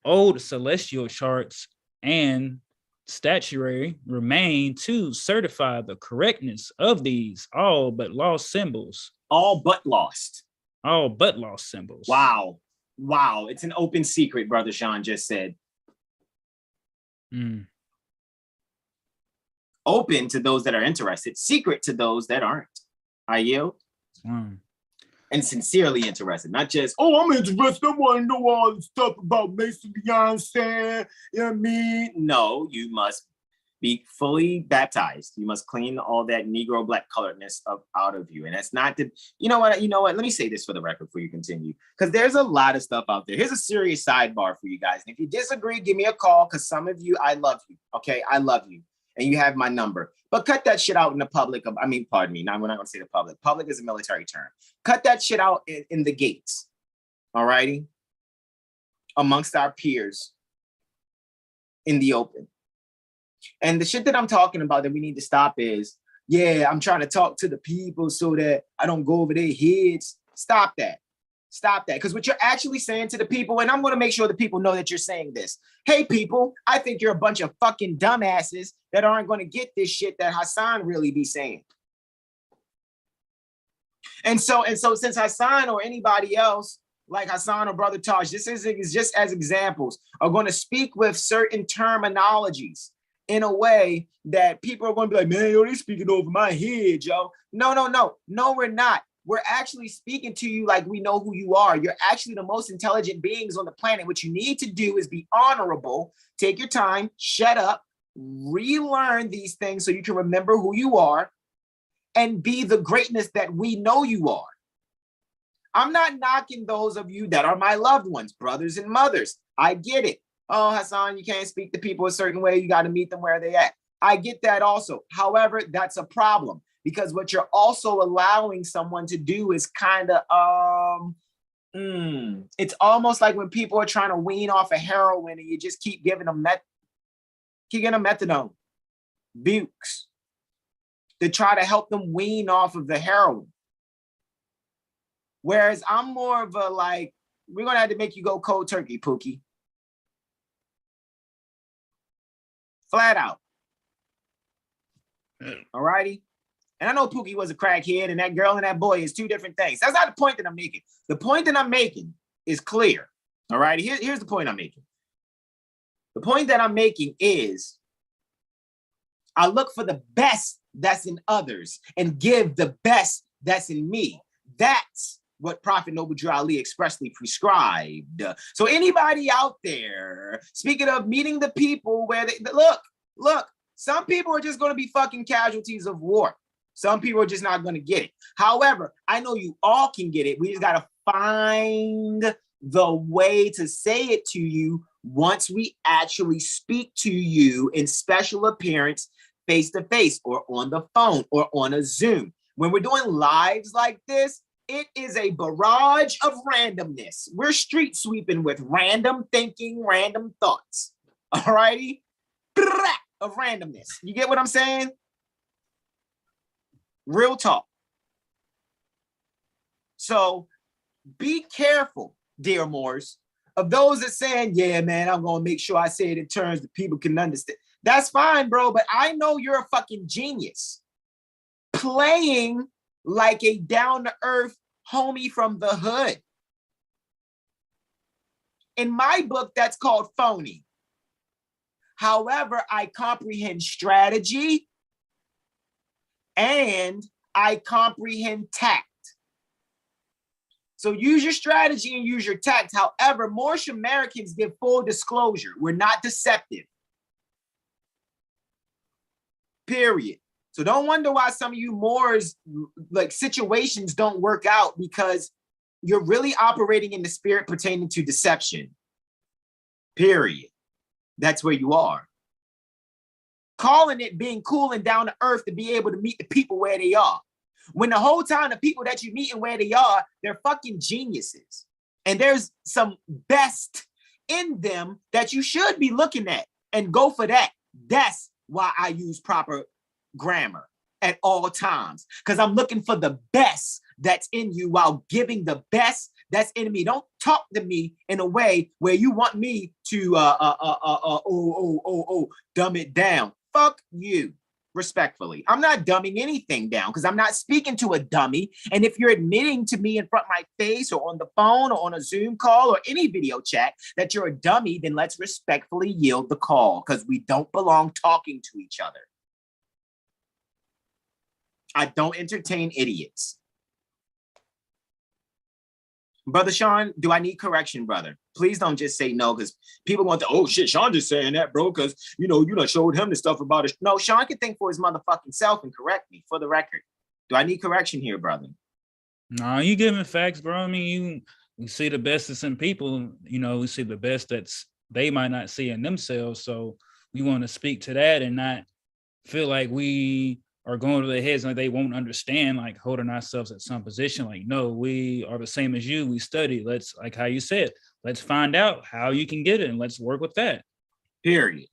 S1: old celestial charts and statuary remain to certify the correctness of these all but lost symbols.
S2: All but lost.
S1: All but lost symbols.
S2: Wow. Wow. It's an open secret, Brother Sean just said. Open to those that are interested, secret to those that aren't. I yield. And sincerely interested, not just, oh, I'm interested, I want to know all the stuff about Mason Beyonce, you know what I mean? No, you must be fully baptized. You must clean all that Negro black coloredness out of you. And that's not the, you know what, let me say this for the record before you continue, because there's a lot of stuff out there. Here's a serious sidebar for you guys. And if you disagree, give me a call, because some of you, I love you, okay? I love you. And you have my number, but cut that shit out in the public. We're not going to say the public. Public is a military term. Cut that shit out in the gates. All righty. Amongst our peers in the open. And the shit that I'm talking about that we need to stop is, yeah, I'm trying to talk to the people so that I don't go over their heads. Stop that. Stop that. Because what you're actually saying to the people, and I'm going to make sure the people know that you're saying this. Hey, people, I think you're a bunch of fucking dumbasses that aren't going to get this shit that Hasan really be saying. And so since Hasan or anybody else like Hasan or Brother Taj, this is just as examples, are going to speak with certain terminologies in a way that people are going to be like, man, yo, they're speaking over my head, yo. No, we're not. We're actually speaking to you like we know who you are. You're actually the most intelligent beings on the planet. What you need to do is be honorable, take your time, shut up, relearn these things so you can remember who you are and be the greatness that we know you are. I'm not knocking those of you that are my loved ones, brothers and mothers. I get it. Oh, Hasan, you can't speak to people a certain way. You got to meet them where they at. I get that also. However, that's a problem. Because what you're also allowing someone to do is kind of, it's almost like when people are trying to wean off of heroin and you just keep giving them methadone, Bukes, to try to help them wean off of the heroin. Whereas I'm more of a like, we're going to have to make you go cold turkey, Pookie. Flat out. All righty. And I know Pookie was a crackhead and that girl and that boy is two different things. That's not the point that I'm making. The point that I'm making is clear. All right. Here's the point I'm making. The point that I'm making is I look for the best that's in others and give the best that's in me. That's what Prophet Noble Drew Ali expressly prescribed. So anybody out there, speaking of meeting the people where they look, some people are just going to be fucking casualties of war. Some people are just not going to get it. However, I know you all can get it. We just got to find the way to say it to you once we actually speak to you in special appearance, face to face or on the phone or on a Zoom. When we're doing lives like this, it is a barrage of randomness. We're street sweeping with random thinking, random thoughts. All righty? Of randomness. You get what I'm saying? Real talk. So be careful, dear Moors, of those that saying, yeah, man, I'm going to make sure I say it in terms that people can understand. That's fine, bro, but I know you're a fucking genius. Playing like a down-to-earth homie from the hood. In my book, that's called phony. However, I comprehend strategy and I comprehend tact. So use your strategy and use your tact. However, Moorish Americans give full disclosure. We're not deceptive. Period. So don't wonder why some of you Moors, like, situations don't work out, because you're really operating in the spirit pertaining to deception. Period. That's where you are. calling it being cool and down to earth to be able to meet the people where they are. When the whole time the people that you meet and where they are, they're fucking geniuses. And there's some best in them that you should be looking at and go for that. That's why I use proper grammar at all times, because I'm looking for the best that's in you while giving the best that's in me. Don't talk to me in a way where you want me to dumb it down. Fuck you. Respectfully, I'm not dumbing anything down because I'm not speaking to a dummy. And if you're admitting to me in front of my face or on the phone or on a Zoom call or any video chat that you're a dummy, then let's respectfully yield the call, because we don't belong talking to each other. I don't entertain idiots. Brother Sean, do I need correction, brother? Please don't just say no, because people want to, oh shit, Sean just saying that, bro, because you done showed him the stuff about it. No, Sean can think for his motherfucking self and correct me for the record. Do I need correction here, brother?
S1: No, you giving facts, bro. I mean, we see the best that's in people, we see the best that's they might not see in themselves. So we want to speak to that and not feel like we are going to their heads like they won't understand, like holding ourselves at some position. Like, no, we are the same as you. We study. Let's, like how you said, let's find out how you can get it and let's work with that.
S2: Period.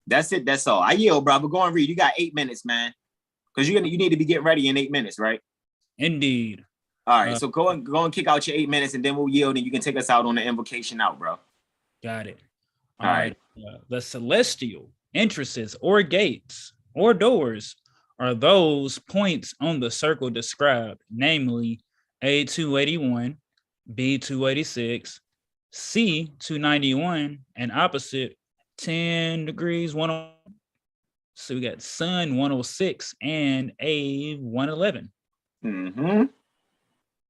S2: That's it. That's all. I yield, brother. Go and read. You got 8 minutes, man. Because you need to be getting ready in 8 minutes, right?
S1: Indeed.
S2: All right. So go and kick out your 8 minutes and then we'll yield and you can take us out on the invocation out, bro.
S1: Got it.
S2: All right.
S1: The celestial entrances or gates or doors are those points on the circle described, namely A281, B286, C291, and opposite 10 degrees 101. So we got Sun 106 and A111.
S2: Mm-hmm.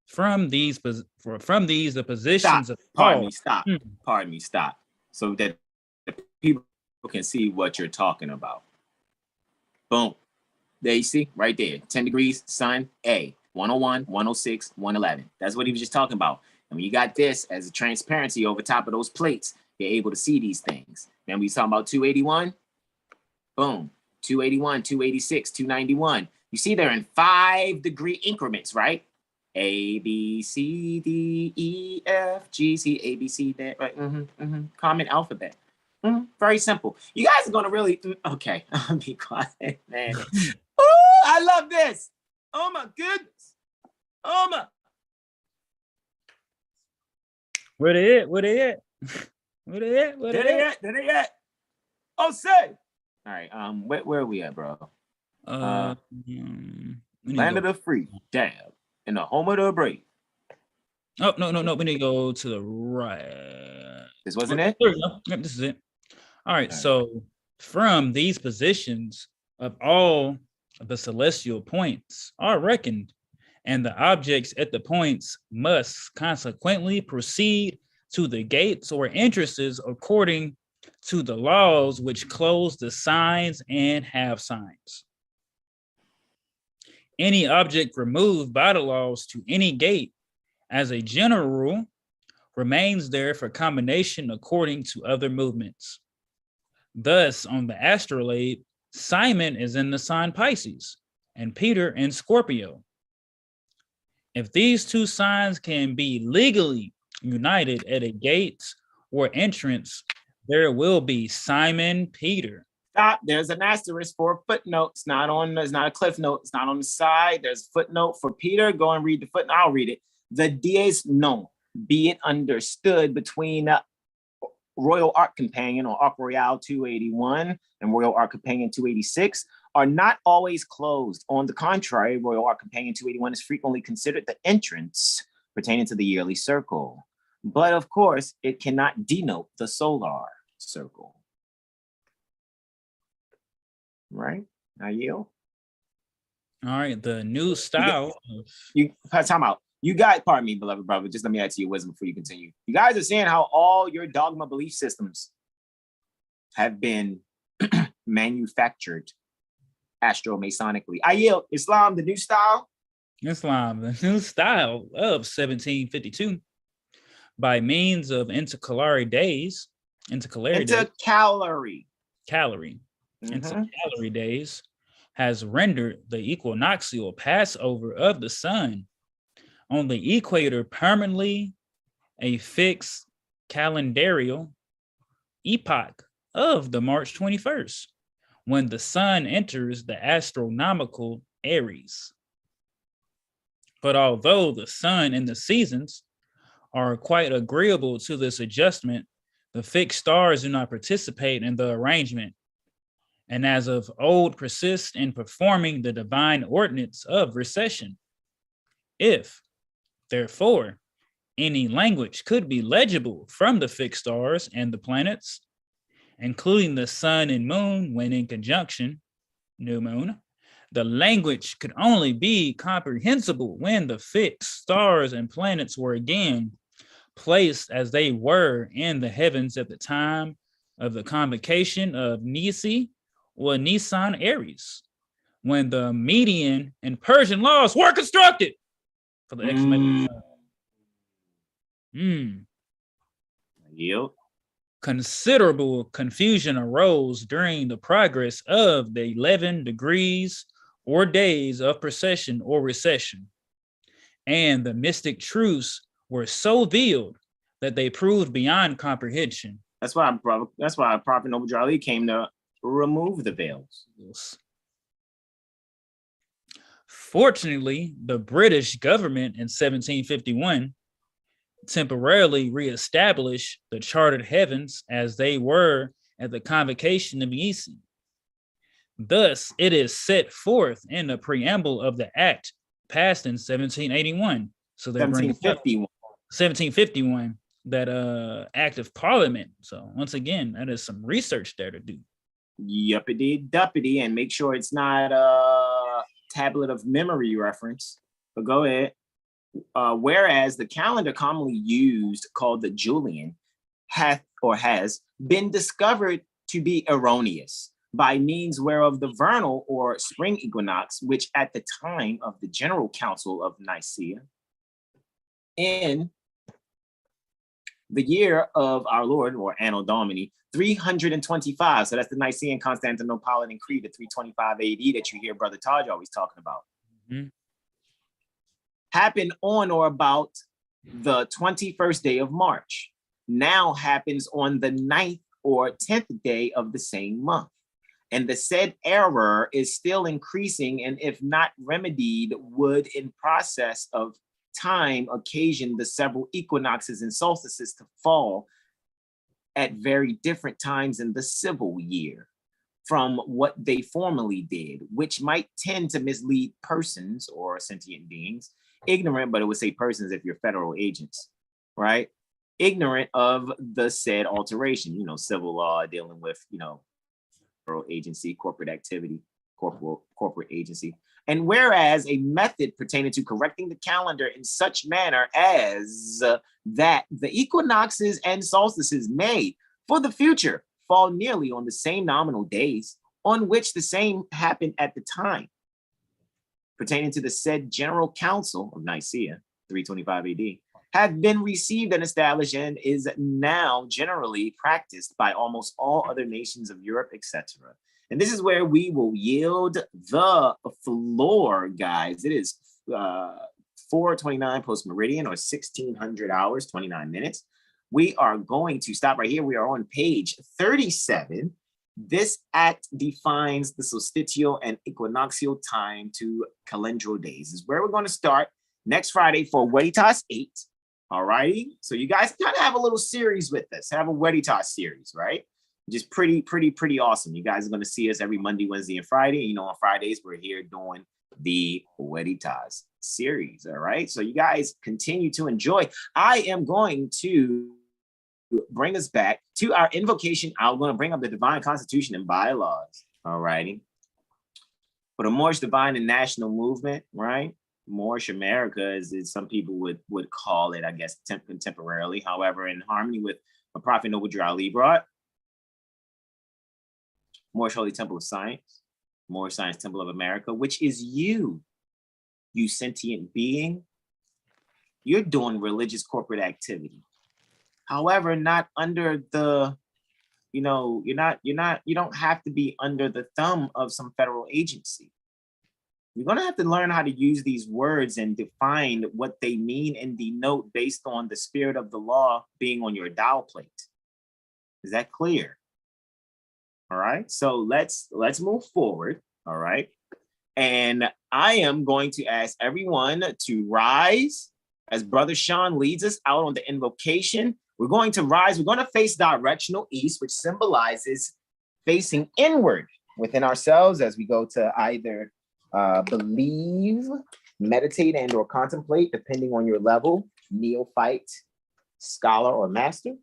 S1: From these, the positions of
S2: Pardon me, stop. So that the people can see what you're talking about. Boom. There you see, right there. 10 degrees, Sun, A, 101, 106, 111. That's what he was just talking about. And when you got this as a transparency over top of those plates, you're able to see these things. Then we talking about 281. Boom. 281, 286, 291. You see they're in 5-degree increments, right? A, B, C, D, E, F, G, C, A, B, C, D, right? Common alphabet. Very simple. You guys are going to really, okay, I'll be quiet, man. Oh, I love this. Oh my goodness. Oh my.
S1: Where they at? Where they at? Where they at? Where they at?
S2: There they at. Oh, say. All right, where are we at, bro? Land of the free, damn, in the home of the brave.
S1: Oh, no. We need to go to the right.
S2: This wasn't it?
S1: There we go. Yep, this is it. All right, so from these positions of all of the celestial points are reckoned, and the objects at the points must consequently proceed to the gates or entrances according to the laws which close the signs and have signs. Any object removed by the laws to any gate, as a general rule, remains there for combination according to other movements. Thus, on the astrolabe, Simon is in the sign Pisces and Peter in Scorpio. If these two signs can be legally united at a gate or entrance, there will be Simon Peter.
S2: Stop. There's an asterisk for a footnote. It's not a cliff note. It's not on the side. There's a footnote for Peter. Go and read the footnote. I'll read it. The dies non, be it understood, between Royal Arc Companion or Arc Royale 281 and Royal Arc Companion 286 are not always closed. On the contrary, Royal Arc Companion 281 is frequently considered the entrance pertaining to the yearly circle. But of course, it cannot denote the solar circle. Right? I yield.
S1: All right, the new style.
S2: Time out. You guys, pardon me, beloved brother, just let me add to your wisdom before you continue. You guys are seeing how all your dogma belief systems have been manufactured astro-masonically. I yield. Islam, the new style.
S1: Islam, the new style of 1752, by means of intercalary days. calorie into
S2: Mhm.
S1: calorie days has rendered the equinoxial passover of the sun on the equator permanently a fixed calendarial epoch of the March 21st, when the sun enters the astronomical Aries. But although the sun and the seasons are quite agreeable to this adjustment, the fixed stars do not participate in the arrangement, and as of old persist in performing the divine ordinance of recession. If, therefore, any language could be legible from the fixed stars and the planets, including the sun and moon when in conjunction, new moon, the language could only be comprehensible when the fixed stars and planets were again placed as they were in the heavens at the time of the convocation of Nisi or Nisan Aries, when the Median and Persian laws were constructed for the exclamation.
S2: Yep.
S1: Considerable confusion arose during the progress of the 11 degrees or days of precession or recession, and the mystic truths were so veiled that they proved beyond comprehension.
S2: That's why Prophet Noble Drew Ali came to remove the veils.
S1: Fortunately, the British government in 1751 temporarily reestablished the chartered heavens as they were at the convocation of Nisi. Thus, it is set forth in the preamble of the act passed in 1781. So they bring 1751, that act of parliament. So once again, that is some research there to do.
S2: Yuppity duppity, and make sure it's not a tablet of memory reference. But go ahead. Whereas the calendar commonly used, called the Julian, hath or has been discovered to be erroneous, by means whereof the vernal or spring equinox, which at the time of the General Council of Nicaea, in the year of our Lord, or Anno Domini, 325, so that's the Nicene Constantinopolitan Creed of 325 AD that you hear Brother Taj always talking about. Happened on or about the 21st day of March, now happens on the 9th or 10th day of the same month. And the said error is still increasing, and if not remedied, would in process of time occasion the several equinoxes and solstices to fall at very different times in the civil year from what they formerly did, which might tend to mislead persons or sentient beings, ignorant, but it would say persons if you're federal agents, right? Ignorant of the said alteration, civil law dealing with, federal agency, corporate activity, corporate agency. And whereas a method pertaining to correcting the calendar in such manner as that the equinoxes and solstices may, for the future, fall nearly on the same nominal days on which the same happened at the time, pertaining to the said General Council of Nicaea, 325 AD, have been received and established and is now generally practiced by almost all other nations of Europe, etc. And this is where we will yield the floor, guys. It is 4:29 post meridian, or 1600 hours, 29 minutes. We are going to stop right here. We are on page 37. This act defines the solstitial and equinoxial time to calendral days. This is where we're going to start next Friday for Veritas 8. All righty. So you guys kind of have a little series with us. Have a Veritas series, right? Just pretty awesome. You guys are going to see us every Monday, Wednesday, and Friday. On Fridays, we're here doing the Veritas series. All right. So you guys continue to enjoy. I am going to bring us back to our invocation. I'm going to bring up the divine constitution and bylaws. All righty. For the Moorish divine and national movement, right? Moorish America, as some people would call it, I guess, contemporarily. However, in harmony with a Prophet Noble Drew Ali brought, Moorish Holy Temple of Science, Moorish Science Temple of America, which is you sentient being. You're doing religious corporate activity. However, not under the you don't have to be under the thumb of some federal agency. You're going to have to learn how to use these words and define what they mean and denote based on the spirit of the law being on your dial plate. Is that clear? All right, so let's move forward. All right, and I am going to ask everyone to rise as Brother Sean leads us out on the invocation. We're going to rise. We're going to face directional east, which symbolizes facing inward within ourselves as we go to either believe, meditate, and or contemplate, depending on your level, neophyte, scholar, or master.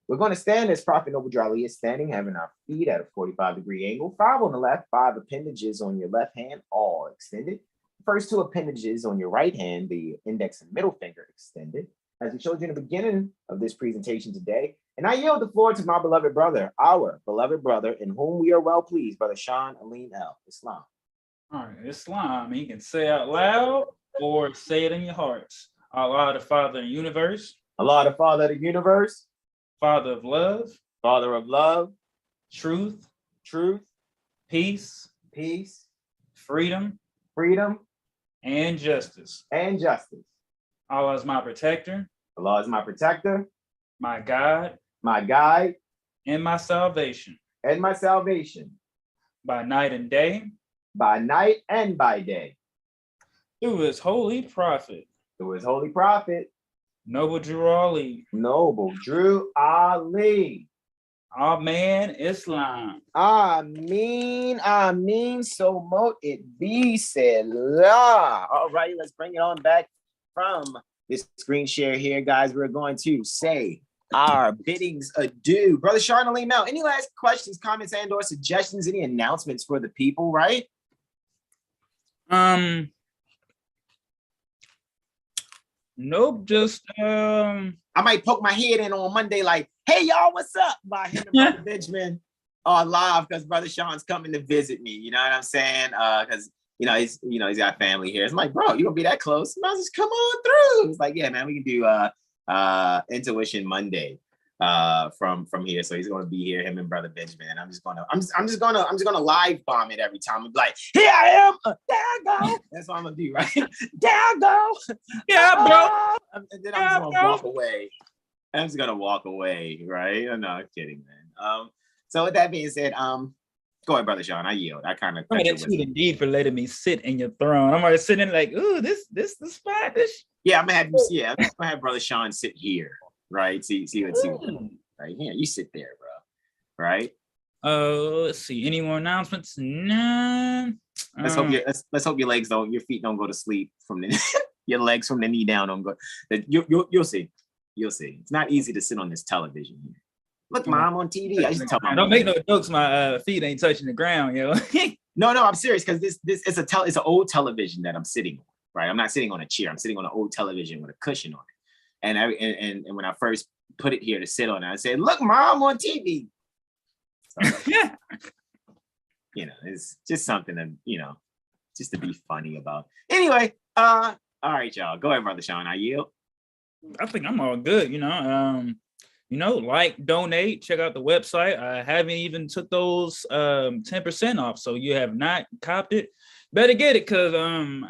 S2: We're going to stand as Prophet Noble Drali is standing, having our feet at a 45-degree angle, 5 on the left, 5 appendages on your left hand, all extended. First 2 appendages on your right hand, the index and middle finger extended, as we showed you in the beginning of this presentation today. And I yield the floor to my beloved brother, our beloved brother, in whom we are well pleased, Brother Sean Alim L. Islam.
S1: All right, Islam. You can say out loud or say it in your hearts. Allah, the Father of the universe.
S2: Allah, the Father of the universe.
S1: Father of love.
S2: Father of love.
S1: Truth.
S2: Truth.
S1: Peace.
S2: Peace.
S1: Freedom.
S2: Freedom.
S1: And justice.
S2: And justice.
S1: Allah is my protector.
S2: Allah is my protector.
S1: My God.
S2: My guide.
S1: And my salvation.
S2: And my salvation.
S1: By night and day.
S2: By night and by day.
S1: Through his holy prophet.
S2: Through his holy prophet.
S1: Noble Drew Ali.
S2: Noble Drew Ali.
S1: Amen. Islam.
S2: Ameen. Ameen. So mote it be, said Allah. All right, let's bring it on back from this screen share here, guys. We're going to say our biddings adieu. Brother Sean Ali Mel, any last questions, comments, and or suggestions, any announcements for the people, right?
S1: Nope, just
S2: I might poke my head in on Monday like, hey y'all, what's up? By him and Brother Benjamin live because Brother Sean's coming to visit me. You know what I'm saying? Because he's got family here. It's like, bro, you gonna be that close? No, just come on through. It's like, yeah, man, we can do Intuition Monday from here. So he's gonna be here, him and Brother Benjamin. And I'm just gonna live bomb it every time. I'm like, here I am, there I go. That's what I'm gonna do, right? There I go.
S1: Yeah, bro.
S2: And then I'm just gonna walk away. I'm just gonna walk away, right? I'm not kidding, man. So with that being said, go ahead, Brother Sean. I yield. I kind of
S1: gratitude indeed for letting me sit in your throne. I'm already sitting like, ooh, this the spot.
S2: Yeah, I'm gonna have Brother Sean sit here, right? See what's right here. You sit there, bro. Right?
S1: Let's see. Any more announcements? No.
S2: Let's hope your feet don't go to sleep from the your legs from the knee down don't go. You'll see. You'll see. It's not easy to sit on this television here. Look, Mom, on TV. I just tell my
S1: don't make no jokes. My feet ain't touching the ground, yo.
S2: No, I'm serious because this it's an old television that I'm sitting on. Right, I'm not sitting on a chair. I'm sitting on an old television with a cushion on it. And when I first put it here to sit on it, I said, "Look, Mom, on TV." So, it's just something to just to be funny about. Anyway, all right, y'all. Go ahead, Brother Sean. I yield.
S1: I think I'm all good. Like, donate, check out the website. I haven't even took those 10% off. So you have not copped it. Better get it, because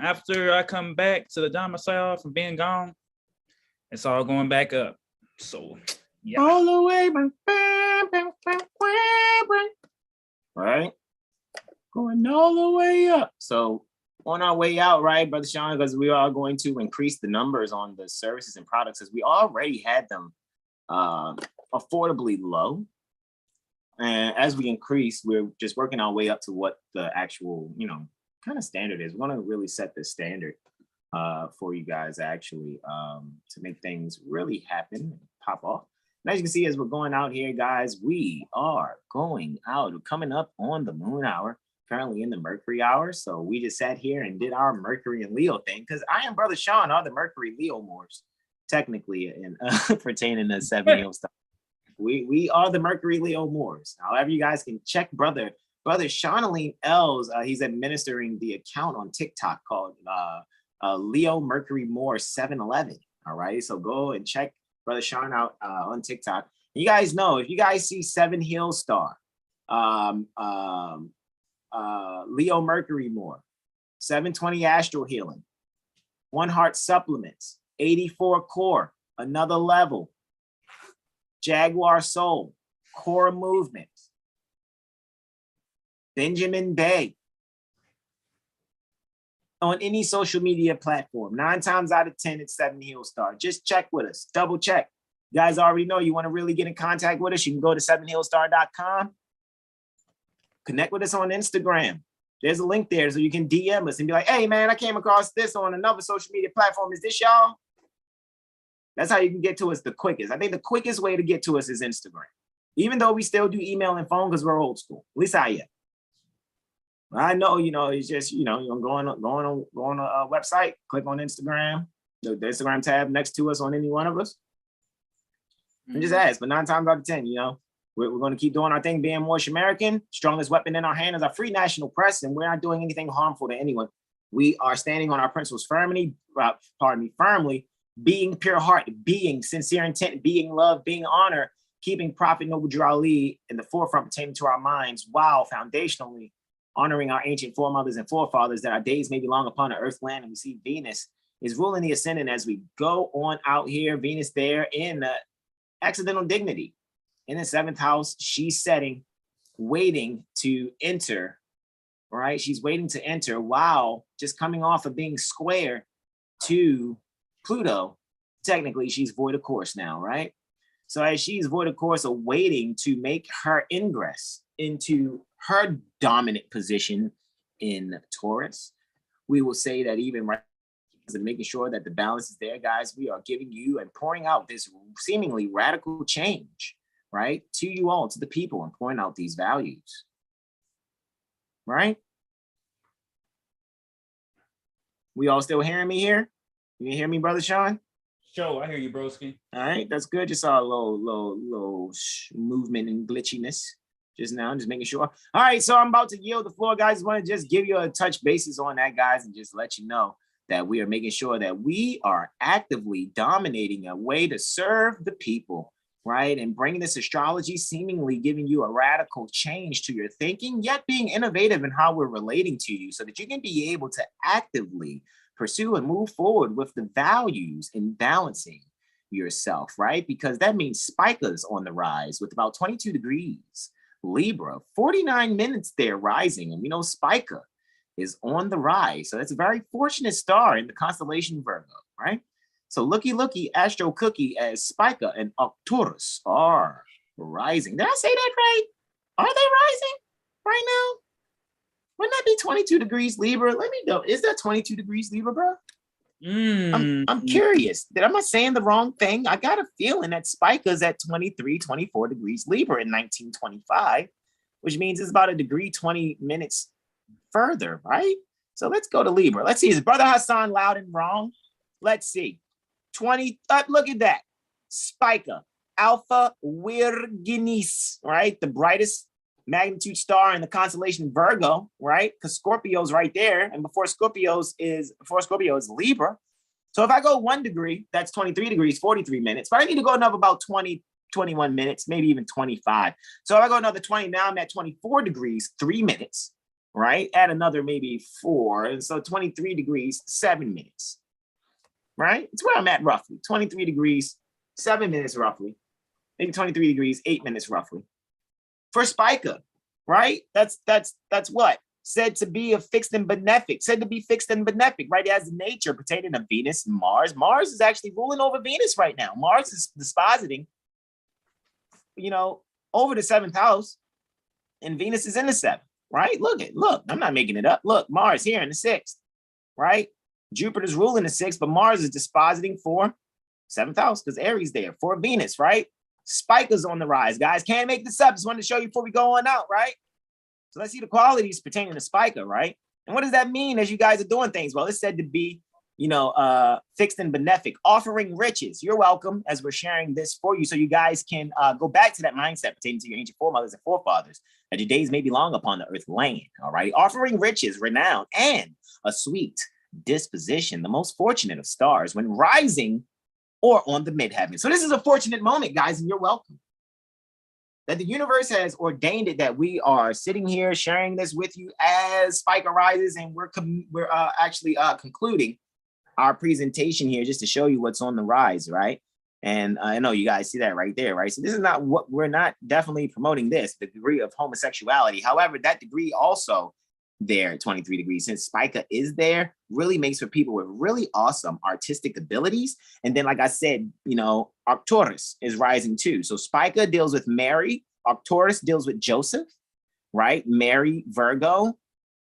S1: after I come back to the domicile from being gone, it's all going back up. So yeah.
S2: All the way, right? Going all the way up. So on our way out, right, Brother Sean, because we are going to increase the numbers on the services and products as we already had them affordably low. And as we increase, we're just working our way up to what the actual, kind of standard is. We want to really set the standard for you guys actually to make things really happen and pop off. And as you can see, as we're going out here, guys, we are going out, coming up on the moon hour, currently in the Mercury hour. So we just sat here and did our Mercury and Leo thing because I and Brother Sean are the Mercury Leo Moors, technically, and pertaining to 7 stuff. We are the Mercury Leo Moors. However, you guys can check Brother Sean Alim L's. He's administering the account on TikTok called Leo Mercury Moor 711. All right, so go and check Brother Sean out on TikTok. You guys know, if you guys see 7 Heel Star, Leo Mercury Moor, 720 Astral Healing, One Heart Supplements, 84 Core, Another Level, Jaguar Soul, Core Movement, Benjamin Bay, on any social media platform. 9 times out of 10, it's 7 Heel Star. Just check with us, double check. You guys already know you want to really get in contact with us. You can go to 7heelstar.com. Connect with us on Instagram. There's a link there so you can DM us and be like, hey, man, I came across this on another social media platform. Is this y'all? That's how you can get to us the quickest. I think the quickest way to get to us is Instagram. Even though we still do email and phone because we're old school. At least I am. I know, it's just, go on a website, click on Instagram, the Instagram tab next to us on any one of us, and just ask. But 9 times out of 10, we're going to keep doing our thing, being Moorish American. Strongest weapon in our hand is our free national press, and we're not doing anything harmful to anyone. We are standing on our principles firmly, being pure heart, being sincere intent, being love, being honor, keeping Prophet Noble Drew Ali in the forefront pertaining to our minds, while foundationally honoring our ancient foremothers and forefathers, that our days may be long upon the earth land, and we see Venus is ruling the ascendant as we go on out here. Venus there in the accidental dignity in the 7th house. She's setting, waiting to enter, right? She's waiting to enter while just coming off of being square to Pluto. Technically, she's void of course now, right? So as she's void of course, awaiting to make her ingress into her dominant position in Taurus, we will say that even right and making sure that the balance is there, guys, we are giving you and pouring out this seemingly radical change, right, to you all, to the people, and pouring out these values, right? We all still hearing me here? You hear me, Brother Sean?
S1: Sure, I hear you, broski.
S2: All right, that's good. Just saw a little movement and glitchiness just now, just making sure. All right, so I'm about to yield the floor, guys. I want to just give you a touch basis on that, guys, and just let you know that we are making sure that we are actively dominating a way to serve the people, right? And bringing this astrology, seemingly giving you a radical change to your thinking, yet being innovative in how we're relating to you so that you can be able to actively pursue and move forward with the values in balancing yourself, right? Because that means Spica's on the rise with about 22 degrees. Libra, 49 minutes there rising. And we know Spica is on the rise. So that's a very fortunate star in the constellation Virgo, right? So looky, Astro Cookie, as Spica and Arcturus are rising. Did I say that right? Are they rising right now? Wouldn't that be 22 degrees Libra? Let me know. Is that 22 degrees Libra, bro? I'm curious. Am I saying the wrong thing? I got a feeling that Spica's at 23, 24 degrees Libra in 1925, which means it's about a degree 20 minutes further, right? So let's go to Libra. Let's see. Is Brother Hasan loud and wrong? Let's see. 20. Look at that. Spica, Alpha Virginis, right? The brightest magnitude star in the constellation Virgo, right? Because Scorpio's right there, and before Scorpio is Libra. So if I go 1 degree, that's 23 degrees, 43 minutes. But I need to go another about 20, 21 minutes, maybe even 25. So if I go another 20, now I'm at 24 degrees, 3 minutes, right? Add another maybe 4, and so 23 degrees, 7 minutes, right? It's where I'm at roughly. 23 degrees, 7 minutes roughly. Maybe 23 degrees, 8 minutes roughly. For Spica, right? That's what? Said to be fixed and benefic, right? It has nature pertaining to Venus and Mars. Mars is actually ruling over Venus right now. Mars is dispositing, over the 7th house, and Venus is in the 7th, right? Look, I'm not making it up. Look, Mars here in the 6th, right? Jupiter's ruling the 6th, but Mars is dispositing for 7th house because Aries there for Venus, right? Spica's on the rise, guys. Can't make this up. Just wanted to show you before we go on out, right? So let's see the qualities pertaining to Spica, right? And what does that mean as you guys are doing things? Well, it's said to be, fixed and benefic, offering riches. You're welcome as we're sharing this for you so you guys can go back to that mindset pertaining to your ancient foremothers and forefathers, that your days may be long upon the earth land, all right? Offering riches, renown, and a sweet disposition, the most fortunate of stars when rising or on the midheaven. So this is a fortunate moment, guys, and you're welcome. that the universe has ordained it that we are sitting here sharing this with you as Spike arises, and we're actually concluding our presentation here just to show you what's on the rise, right? And I know you guys see that right there, right? So this is not what we're not definitely promoting this, the degree of homosexuality. However, that degree also there at 23 degrees, since Spica is there, really makes for people with really awesome artistic abilities. And then, like I said, you know, Arcturus is rising too. So Spica deals with Mary, Arcturus deals with Joseph, right? Mary, Virgo,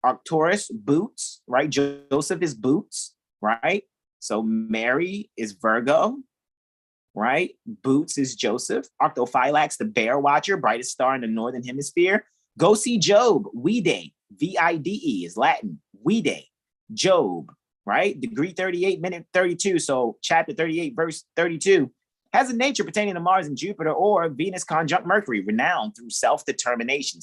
S2: Arcturus, boots, right? Joseph is boots, right? So Mary is Virgo, right? Boots is Joseph. Octophylax, the bear watcher, brightest star in the northern hemisphere. Go see Job, Vide, Vide is Latin, Vide, Job, right? Degree 38, minute 32. So chapter 38, verse 32 has a nature pertaining to Mars and Jupiter or Venus conjunct Mercury, renowned through self-determination,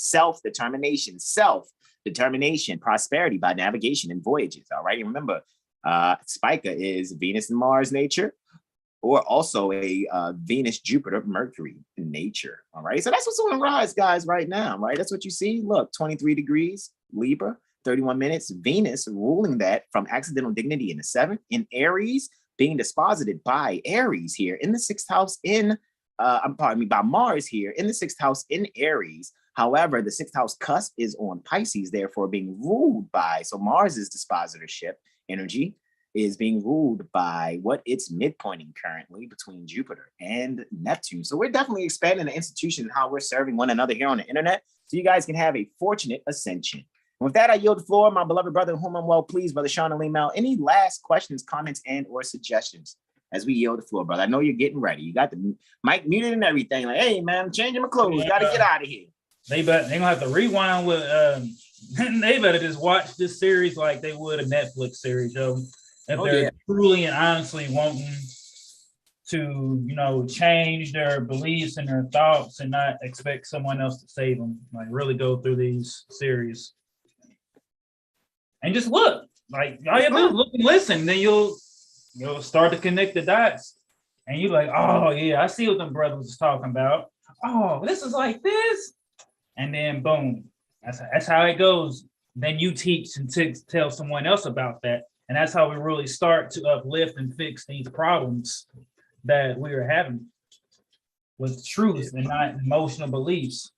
S2: prosperity by navigation and voyages. All right. And remember, Spica is Venus and Mars nature, or also a Venus, Jupiter, Mercury nature. All right. So that's what's on the rise, guys, right now, right? That's what you see. Look, 23 degrees, Libra, 31 minutes, Venus ruling that from accidental dignity in the 7th, in Aries, being disposited by Aries here in the 6th house by Mars here in the 6th house in Aries. However, the 6th house cusp is on Pisces, therefore being ruled by, so Mars's dispositorship energy is being ruled by what it's midpointing currently between Jupiter and Neptune. So we're definitely expanding the institution and how we're serving one another here on the internet, so you guys can have a fortunate ascension. And with that, I yield the floor, my beloved brother, whom I'm well pleased, Brother Sean Alim. Any last questions, comments, and or suggestions as we yield the floor, brother? I know you're getting ready. You got the mic muted and everything. Like, hey, man, I'm changing my clothes. Got to get out of here.
S1: They're gonna have to rewind with. They better just watch this series like they would a Netflix series, yo. If they're truly and honestly wanting to, you know, change their beliefs and their thoughts and not expect someone else to save them, like really go through these series and just look. Like all you have to do is look and listen. Then you'll start to connect the dots, and you're like, oh yeah, I see what them brothers was talking about. Oh, this is like this, and then boom, that's how it goes. Then you teach and tell someone else about that. And that's how we really start to uplift and fix these problems that we are having with truth and not emotional beliefs.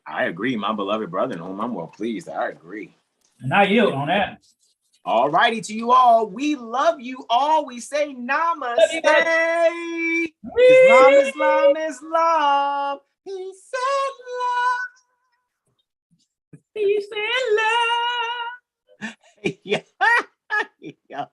S2: I agree, my beloved brother, in whom I'm well pleased. I agree.
S1: And I yield on that.
S2: All righty to you all. We love you all. We say namaste. Islam, Islam, Islam. Peace and love. Peace and love. Yeah.